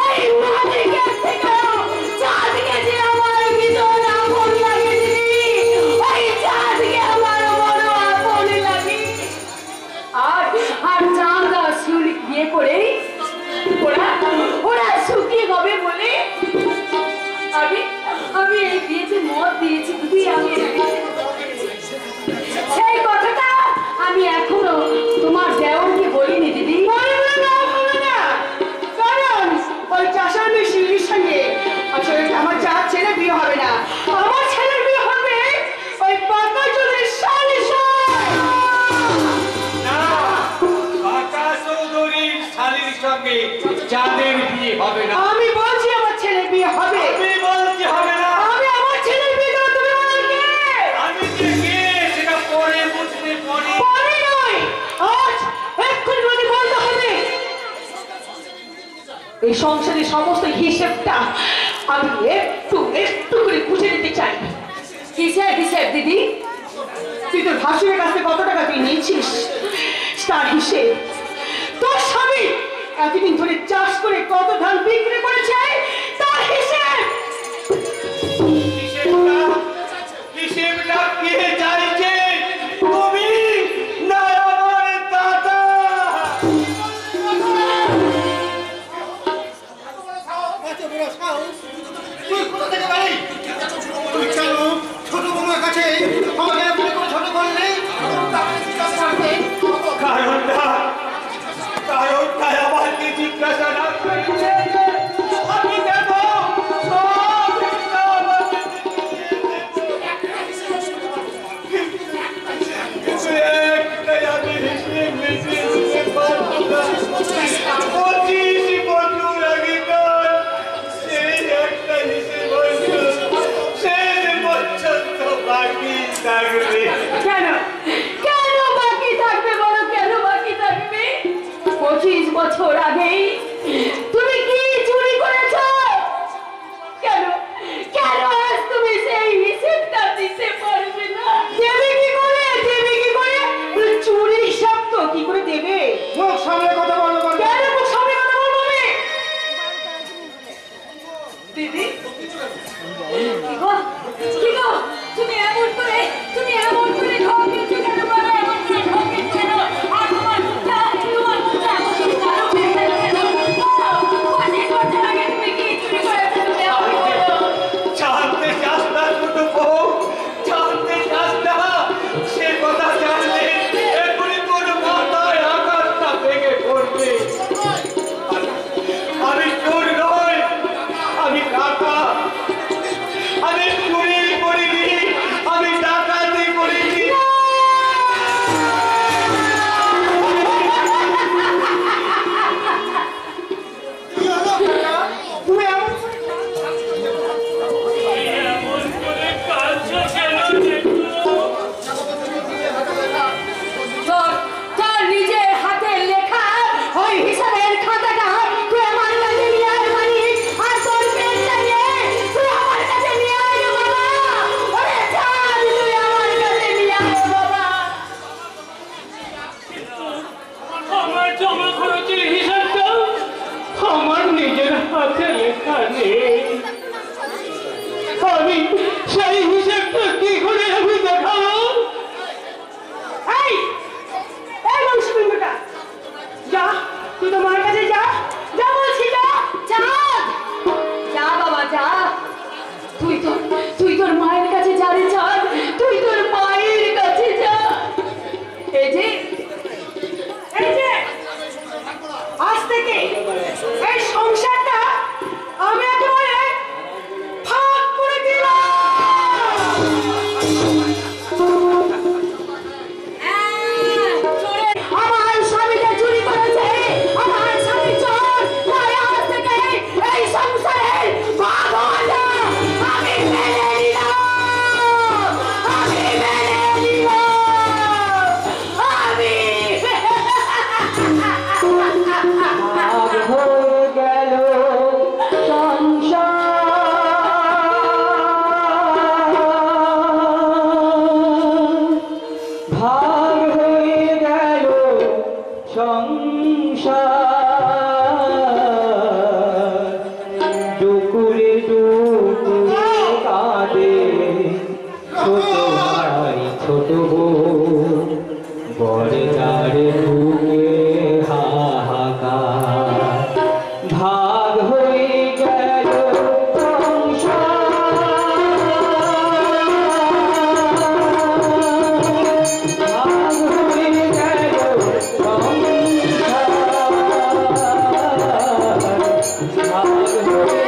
ওই মালিকের থেকেও চাঁদকে যে আমার ভীষণ আপন লাগে দিদি। ওই চাঁদকে আমার বড় আপন লাগে। আর চাঁদ আর শিউলি বিয়ে করে ওরা সুখী হবে বলে আমি এই বিয়েতে মত দিয়েছি দিদি। আমি সেই কথাটা আমি এখনো তোমার দেওরকে বলিনি দিদি। কারণ ওই চাষার মেয়ে শিউলির সঙ্গে আসলে আমার চার ছেলে বিয়ে হবে না। আমার ছেলের বিয়ে হবে ওই পাকা চৌধুরীর শালির সঙ্গে চাঁদের বিয়ে হবে না। আমি বলছি আমার ছেলের বিয়ে হবে। আমি বলছি হবে না। আমি আমার ছেলের বিয়ে দেবো, তুমি বলো কে? আমি যে কে সেটা পরে বুঝতে পরে নয়, আজ এক্ষুনি তোমাকে বলতে হবে। এই সংসারের সমস্ত হিসেবটা আমি একটু করে বুঝে নিতে চাই। কিসের হিসেব দিদি? তুই তোর ভাসুরের কাছ থেকে কত টাকা তুই নিয়েছিস তার হিসেব। তোর স্বামী এতদিন ধরে চাষ করে কত ধান বিক্রি করেছে তার হিসেব হিসেবটা কে চাইছে, তুমি না আমার দাদা? তুই কোথা থেকে পারি? তুই কেন ছোট বৌমার কাছে আমাকে এরকম করে ছোট করলি? কারণটা আমাকে জিজ্ঞাসা না করে আমি দেব কেন কেন বাকি থাকবে বলো, কেন বাকি থাকবে? 25 বছর আগেই তুমি কি চুরি করেছো? কেন কেন আজ তুমি সেই হিসেবটা দিতে পারবে না? দেবে কি করে, দেবে কি করে? চুরি হিসাব তো কি করে দেবে? মুখ সামনে কথা বলো। কেন মুখ সামনে কথা বলবো আমি? দিদি কি গো, তুমি এমন করে ঠকেছো কেন বলো? এমন করে ঠকেছো কেন? আর তোমার মুখটা এমন করে কারো হয়ে গেল কেন? 25 বছর আগে তুমি কি চুরি করেছো তুমি আমাকে বলো। জানতে চাস না ছোট বউ, জানতে চাস না? সে কথা জানলে এখনই তোর মাথায় আঘাতটা ভেঙে পড়বে। আমি চোর নই, আমি কাকা। আমি চুরি করিনি, আমি ডাকাতি করিনি। তুমি এমন তোর নিজের হাতের লেখা ওই হিসাবের খাতাটা তুই আমার কাছে নিয়ে আয় মানিক, আর তোর পেনটা নিয়ে তুই আমার কাছে নিয়ে আয় রে বাবা। ওরে চাল তুই আমার কাছে নিয়ে আয় বাবা। আমার জমা খরচের হিসাবটা আমার নিজের হাতে লেখা নেই। আমি সেই হিসাবটা কি করে আমি দেখাবো? এই এই বংশবিন্দুটা যা, তুই তো মার কাছে যা, যা বলছি যা, যা যা বাবা যা। তুই তোর মায়ের কাছে যা রে চাঁদ, তুই তোর মায়ের কাছে যা। এই যে আজ থেকে এই সংসারটা আমি একেবারে ভাগ করে দিলাম। আমার স্বামীকে চুরি করেছে, আমার স্বামী চোর, তাই আজ থেকে এই সংসারের ভাগ হয়ে যা। আমি মেনে নিলাম, আমি মেনে নিলাম, আমি ভাগ হয়ে গেল সংসার, ভাগ হয়ে গেল সংসার, ডুকুরে ডুকুরে কাঁদে ছোট ভাই ছোট বউ, বড়দারে ঢুকে হাহাকার। ভাগ হয়ে গেল সংসার, ভাগ হয়ে গেল সংসার, ভাগ হয়ে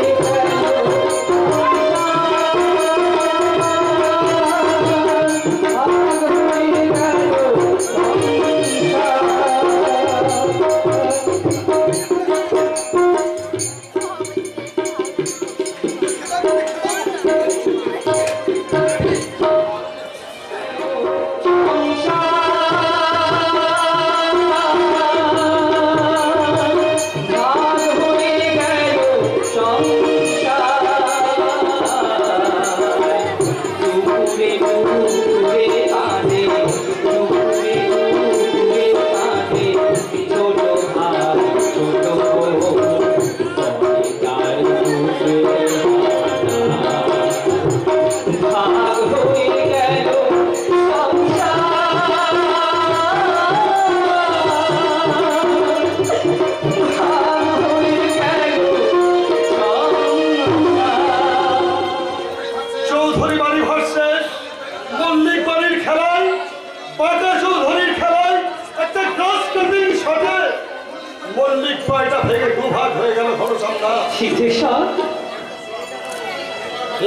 সামনা। সিদ্ধেশ্বর,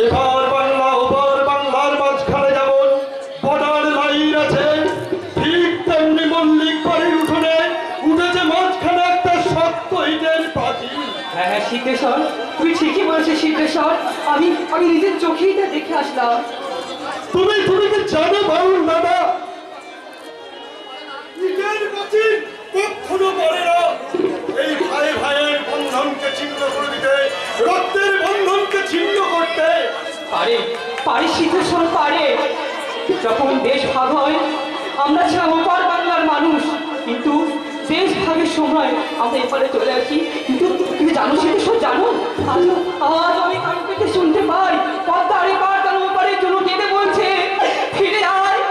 এবার বাংলা ওপার বাংলার মাঝখানে যেমন বর্ডার লাইন আছে, ঠিক তেমনি মল্লিক বাড়ির উঠোনে উঠেছে মাঝখানে একটা শক্ত ইটের পাঁচিল। হ্যাঁ হ্যাঁ সিদ্ধেশ্বর, তুমি ঠিকই বলেছো সিদ্ধেশ্বর। আমি নিজের চোখেই তা দেখে আসলাম। তুমি কি জানো বাউল দাদা, ইটের পাঁচিল কখনো পড়ে না এই ভাই ভাইয়ের বন্ধনকে ছিন্ন করে দিতে, রক্তের বন্ধনকে ছিন্ন করতে। পারে সিদ্ধেশ্বর পারে। যখন দেশ ভাগ হয় আমরা ছিলাম ওপার বাংলার মানুষ, কিন্তু দেশ ভাগের সময় আমরা এপারে চলে আসি। কিন্তু তুমি জানো সিদ্ধেশ্বর, জানো আজ আমি কান পেতে শুনতে পাই পদ্মার এপার তার ওপারের জন্য কেঁদে বলছে, ফিরে আয়,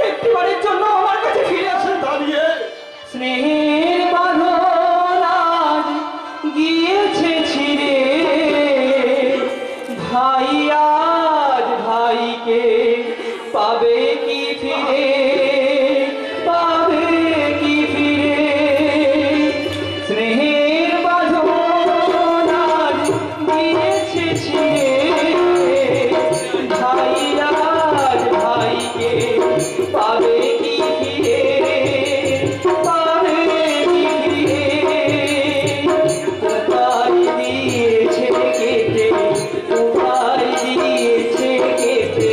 একটিবারের জন্য আমার কাছে ফিরে আসে। দাঁড়িয়ে স্নেহের বাঁধন আজ গিয়েছে ছিঁড়ে, ভাই আজ ভাইকে পাবে কি ফিরে, পাবে কি ফিরে। স্নেহের বাঁধন আজ গিয়েছে ছিঁড়ে, ভাই আজ ভাইকে পাবে কি ফিরে, পাবে কি ফিরে। উপায় দিয়েছে কেটে, উপায় দিয়েছে কেটে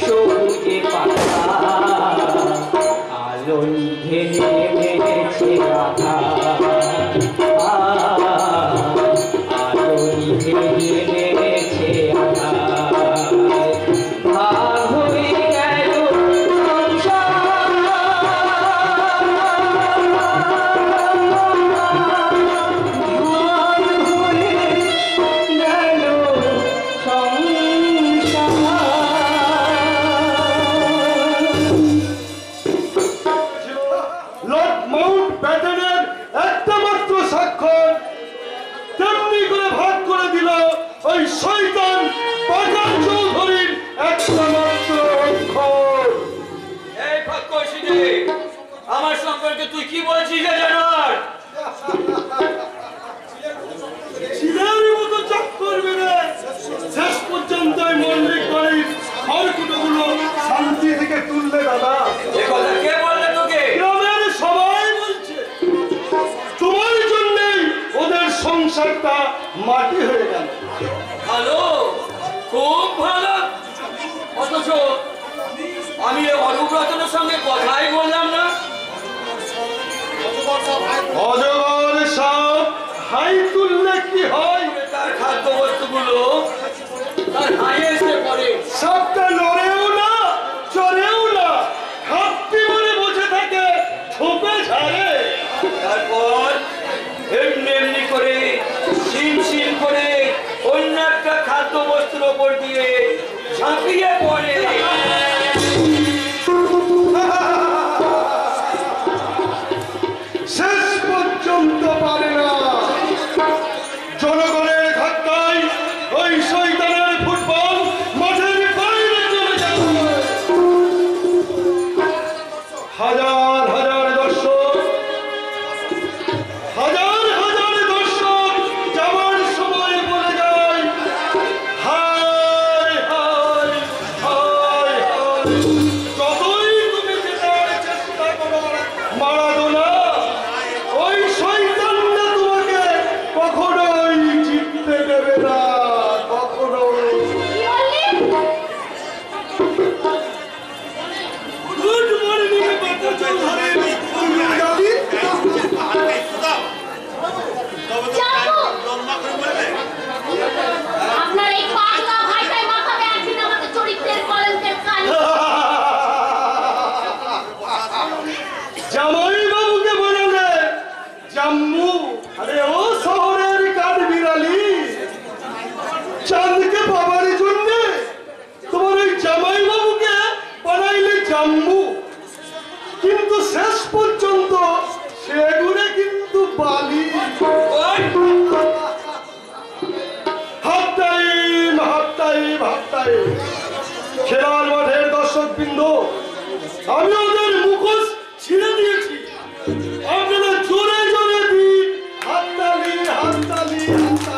সবুজে পাতা, আলোয় ঘেনে গেছে আধার, আলোয় ঘেনে গেছে আধার। ভাগ হয়ে গেল সংসার, ভাগ হয়ে গেল লর্ড মাউন্ট ব্যাটেনের একটা মাত্র স্বাক্ষর তেমনি করে ভাগ করে দিল ওই শয়তান পাঠান চৌধুরীর একটা মাত্র অক্ষর। এই ফাঁকশিদে, আমার সম্পর্কে তুই কি বলছিস জানার? ছিলের মতো চাপ করবে না, শেষ পর্যন্ত ওই মল্লিক বাড়ির খড়কুটোগুলো শান্তি থেকে তুললে দাদা। এ কথা কে বললে তোকে? গ্রামের সবাই বলছে তোমার জন্যই ওদের সংসারটা মাটি হয়ে গেল। ভালো, খুব ভালো। অথচ আমি অরূপ রতনের সঙ্গে কথাই বললাম না। অজগর সাপ হাই তুললে কি হয়? তার খাদ্য বস্তুগুলো তার হাইয়ে এসে পড়ে। সাপটা নড়েও না, চড়েও না, খাপটি মনে বসে থাকে, ছোপে ঝাড়ে। তারপর এমনি এমনি করে শিন শিন করে অন্য একটা খাদ্য বস্তুর ওপর দিয়ে ঝাঁপিয়ে পড়ে। শেষ পর্যন্ত পারে না। জনগণের ধাক্কায় ওই শয়তানের ফুটবল মাঠের বাইরে চলে যায়। হাজার হাজার দর্শক, হাজার হাজার দর্শক যাওয়ার সময় বলে যায়, হায় হায় হায় হায়। যতই তুমি জেতার চেষ্টা করো মারাদোনা, ওই শয়তানটা তোমাকে কখনোই জিততে দেবে না, কখনোই। গুড মর্নিং বাবা চৌধুরী। আপনার এই পাগলা ভাইটাই মাথাবে একদিন আমাদের চরিত্রের কলঙ্কের কালি। জামাই বাবুকে বলালে জাম্মু, আরে ও শহরের কাঠ বিড়ালি, চাঁদকে পাবার জন্য তোমার ওই জামাই বাবুকে বানাইলে জাম্মু, কিন্তু শেষ পর্যন্ত সেগুলো কিন্তু বালি। Half time half time half time. খেলার মাঠের দর্শক বৃন্দ, আমি ওদের মুখোশ ছিঁড়ে দিয়েছি, আপনারা জোরে জোরে দিন হাততালি হাততালি হাততালি।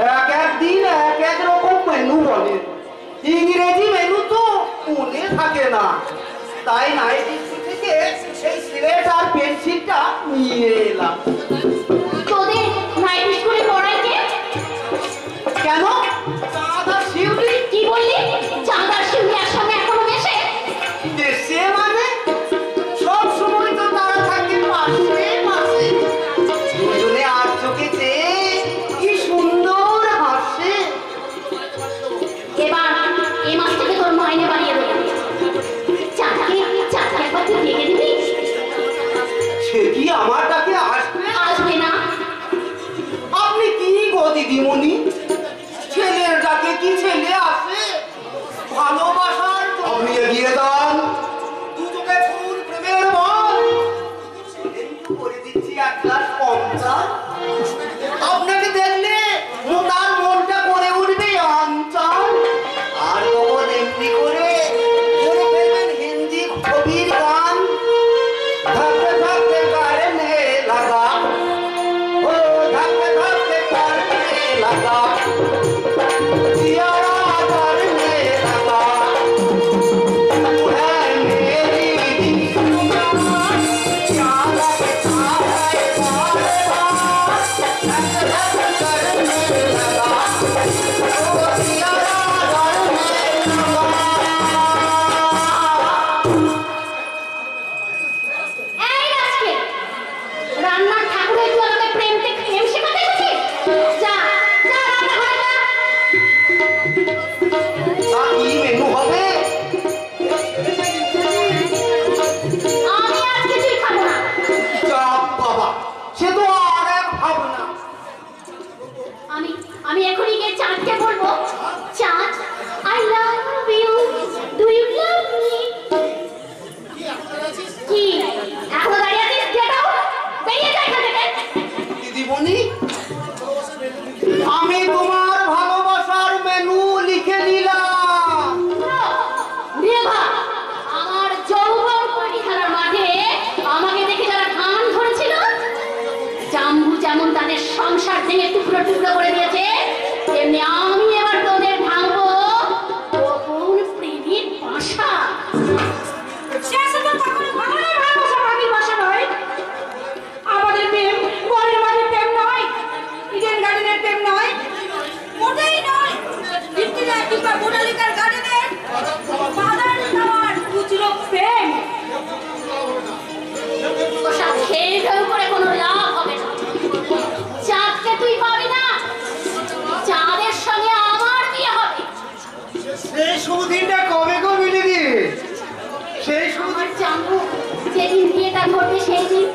এক এক দিন এক এক রকম মেনু বলে। ইংরেজি মেনু তো মনে থাকে না, তাই নাইট স্কুল থেকে সেই সিলেট আর পেন্সিলটা নিয়ে এলাম। তোদের নাইট স্কুলে পড়াই কে? কেন? চাঁদা শিউলি। কি বললি? চাঁদার শিউলি একসঙ্গে এখনো মেশে? দেশে মানে সব সময় তো তারা থাকে পাশে পাশে, দুজনে আর চোখে চেয়ে কি সুন্দর হাসে। এবার এই মাস থেকে তোর মাইনে বাড়িয়ে দেবো। চাঁদকে একবার তুই ডেকে দিবি? সে কি আমার ডাকে আসবে? আসবে না। আপনি কি গো দিদিমণি, ছেলের ডাকে কি ছেলে আসে? ভালোবাসার আপনি এগিয়ে যান, দুটোকে ফুল প্রেমের বল। একটু করে দিচ্ছি এক গ্লাস কম চা। আপনাকে দেখলে মোটার মনটা করে উঠবে অঞ্চল, আর তখন এমনি করে করে ফেলবেন হিন্দি কবির গান। ধাপে ধাপে কারণে লাগা, ও ধাপে ধাপে কারণে লাগা, जियारा करने लगा, तू है मेरी दुनिया, क्या लगता है बार बार, धक धक करने लगा, ओ जियारा करने लगा। এই রাজকে, রান্নার ঠাকুরের তুই আমাকে প্রেম শেখাতে এসেছিস? যা যা রান্নাঘরে যা। তা কি মেনু হবে? আমি আজ কিছুই খাবো না। চাপ বাবা, সে তো আর এক ভাবনা। আমি এখনই গিয়ে চাঁদকে বলবো, চাঁদ, I love you, do you love me? কি এখনো দাঁড়িয়ে আছিস? Get out! বেরিয়ে যা এখান থেকে। দিদিমণি, আমি তোমার ভালোবাসার মেনু লিখে নিলাম। রেভা, আমার যৌবন কোটি খেলার মাঠে আমাকে দেখে যারা ঘাম ধরেছিল, জাম্বু যেমন তাদের সংসার ভেঙে টুকরো টুকরো করে দিয়েছে, তেমনি আমি এবার তোদের ভাঙবো গোপন প্রেমের বাসা। আমাদের প্রেম বনের মাঝে প্রেম নয়, ইডেন গার্ডেনের প্রেম নয়, মোটেই নয়। দীপ্তিদা কিংবা বোটানিক্যাল গার্ডেনের বাগান দেওয়ার খুচরো প্রেম। ওসব খেয়ে ঢেউ করে কোনো লাভ হবে না। চাঁদকে তুই পাবি না, চাঁদের সঙ্গে আমার বিয়ে হবে। সেই সুদিনটা কবে গো মিলে দিয়ে? সেই আমার জাম্বু যেদিন বিয়েটা ঘটবে সেই দিন।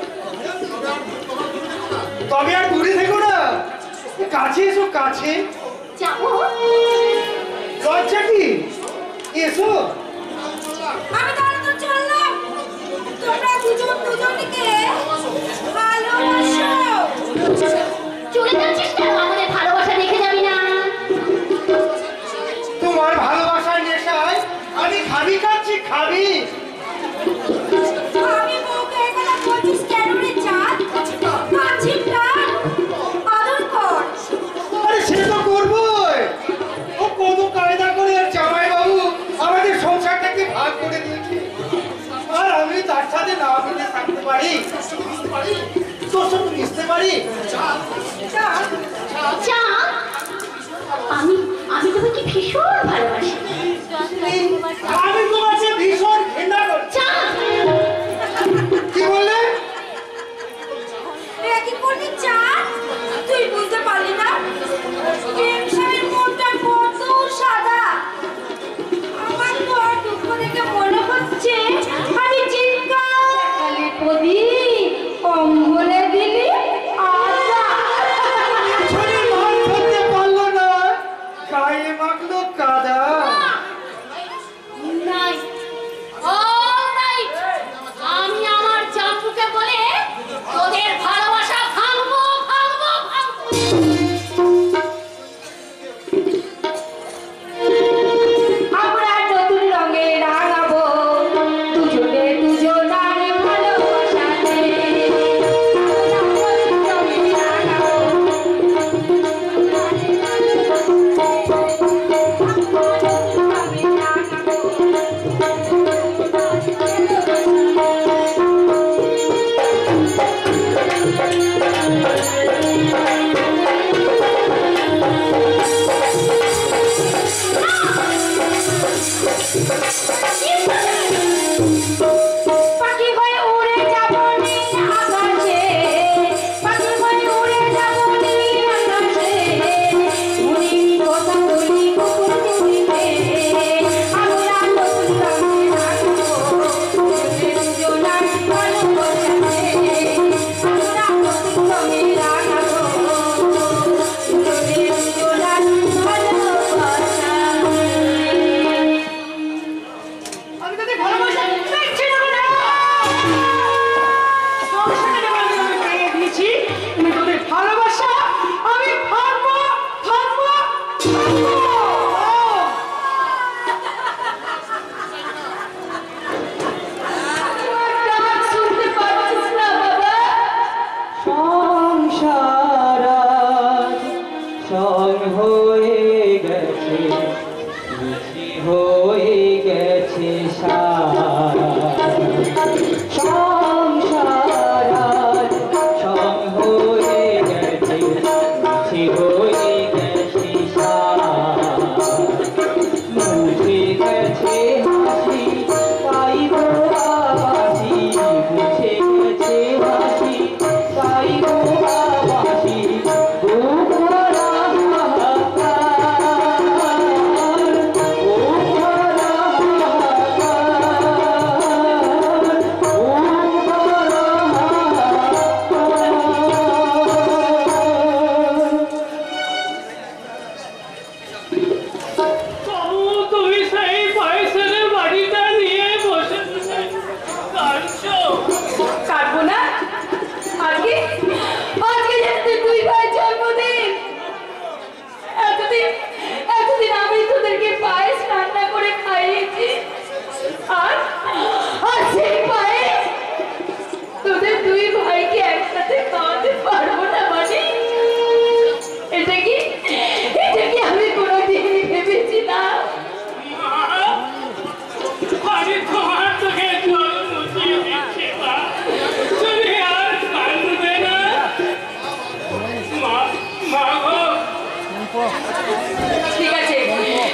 তবে আর দূরে থেকো না, কাছে এসো, কাছে। যাবো? লজ্জা কি? এসো। আমি তাহলে তো চললাম। তোমরা দুজন দুজনকে ভালোবাসো। চলে যাচ্ছিস কেন? আমাদের ভালোবাসা দেখে যাবি না? তোমার ভালোবাসার নেশায় আমি খাবি খাচ্ছি, খাবি। আমি বউকে এখানে বলছিস কেন রে চাঁদ? কাছের টান আদর কর। আরে সে তো করবোই। ও কত কায়দা করে আর জামাই বাবু আমাদের সংসারটাকে ভাগ করে দিয়েছে, আর আমি তার সাথে না মিলে থাকতে পারি, তোর সাথে মিশতে পারি। চাঁদ, আমি তোমাকে ভীষণ ভালোবাসি। আমি তোমাকে ভীষণ ঘৃণা করি। চাঁদ, কি বললে? এরা কি করলি চাঁদ? তুই বুঝতে পারলি না? প্রেমস্বামীর মনটা কত সাদা। আমার তো আর দুঃখ দেখে মনে হচ্ছে আমি চিৎকার দেখালি প্রদীপ অম্বলে দিলি আজা। শরীর মান ধরতে পারলো না, গায়ে মাখলো কাদা। হয়ে গেছে সংসার সব হয়ে গেছে হয়ে গেছে মুছে গেছে হাসি তাই গো আবাসি মুছে গেছে হাসি তাই গো আবাসি কাটবো না আজকে আজকে যেতে তুই ভাই জন্মদিন এতদিন আমি তোদেরকে পায়েস রান্না করে খাইয়েছি আর সেই পায়েস তোদের দুই ভাইকে একসাথে খাওয়াতে পারবো না মানে এটা কি আমি কোনোদিন ভেবেছি না আমি তোমার তোকে জল মুছিয়ে দিচ্ছি মা তুমি আর কাঁদবে না মা গো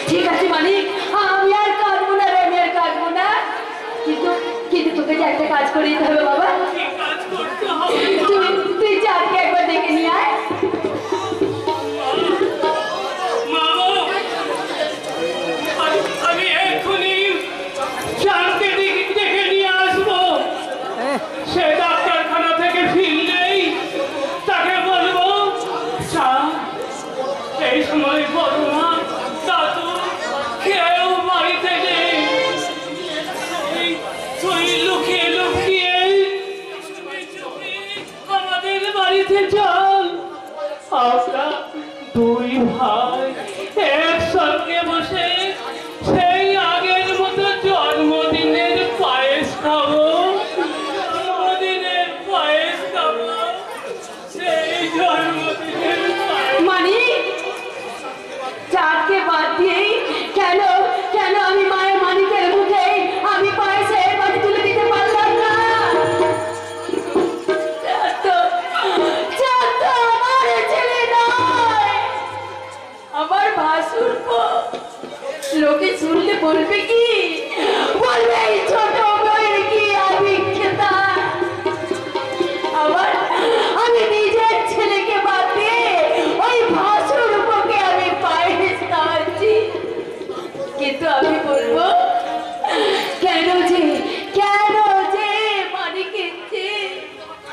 ঠিক আছে মানিক আমি আর কাঁদবো না রে আমি আর কাঁদবো না কিন্তু তোকে যে একটা কাজ করে দিতে হবে বাবা কি কাজ করতে হবে তুই চাঁদকে একবার দেখে নিয়ে আয় মা গো আমি এক্ষুনি চাঁদকে দেখে নিয়ে আসবো সে ডাক্তারখানা থেকে ফিরলেই তাকে বলবো চাঁদ এই সময় বড় মা দাদু কেউ বাড়িতে নেই তুই লুকিয়ে লুকিয়ে আমাদের বাড়িতে চল আমরা দুই ভাই একসঙ্গে বসে সেই আগের মতো জন্মদিনের পায়েস খাবো জন্মদিনের পায়েস খাবো সেই জন্মদিনের পায়েস মানিক চাঁদকে বাদ দিয়েই কেন আমি মায়ের মানিকের মুখে আমি পায়েসের বাড়ি তুলে দিতে পারলাম না চাঁদ তো আমার ছেলে নয় আমার ভাসুর লোকে শুনলে বলবে কি বলবে এই ছোট বউয়ের কি আবিক্ষেতা আবার আমি নিজের ছেলেকে বাদ দিয়ে ওই ভাসুর উপকে আমি পায়েস খাওয়াচ্ছি কিন্তু আমি বলবো কেন যে মানিকের চেয়ে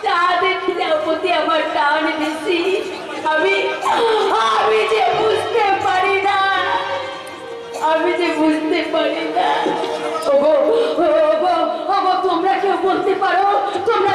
তাদের প্রতি আমার টান বেশি আমি যে বুঝতে পারি না ওগো তোমরা কেউ বলতে পারো তোমরা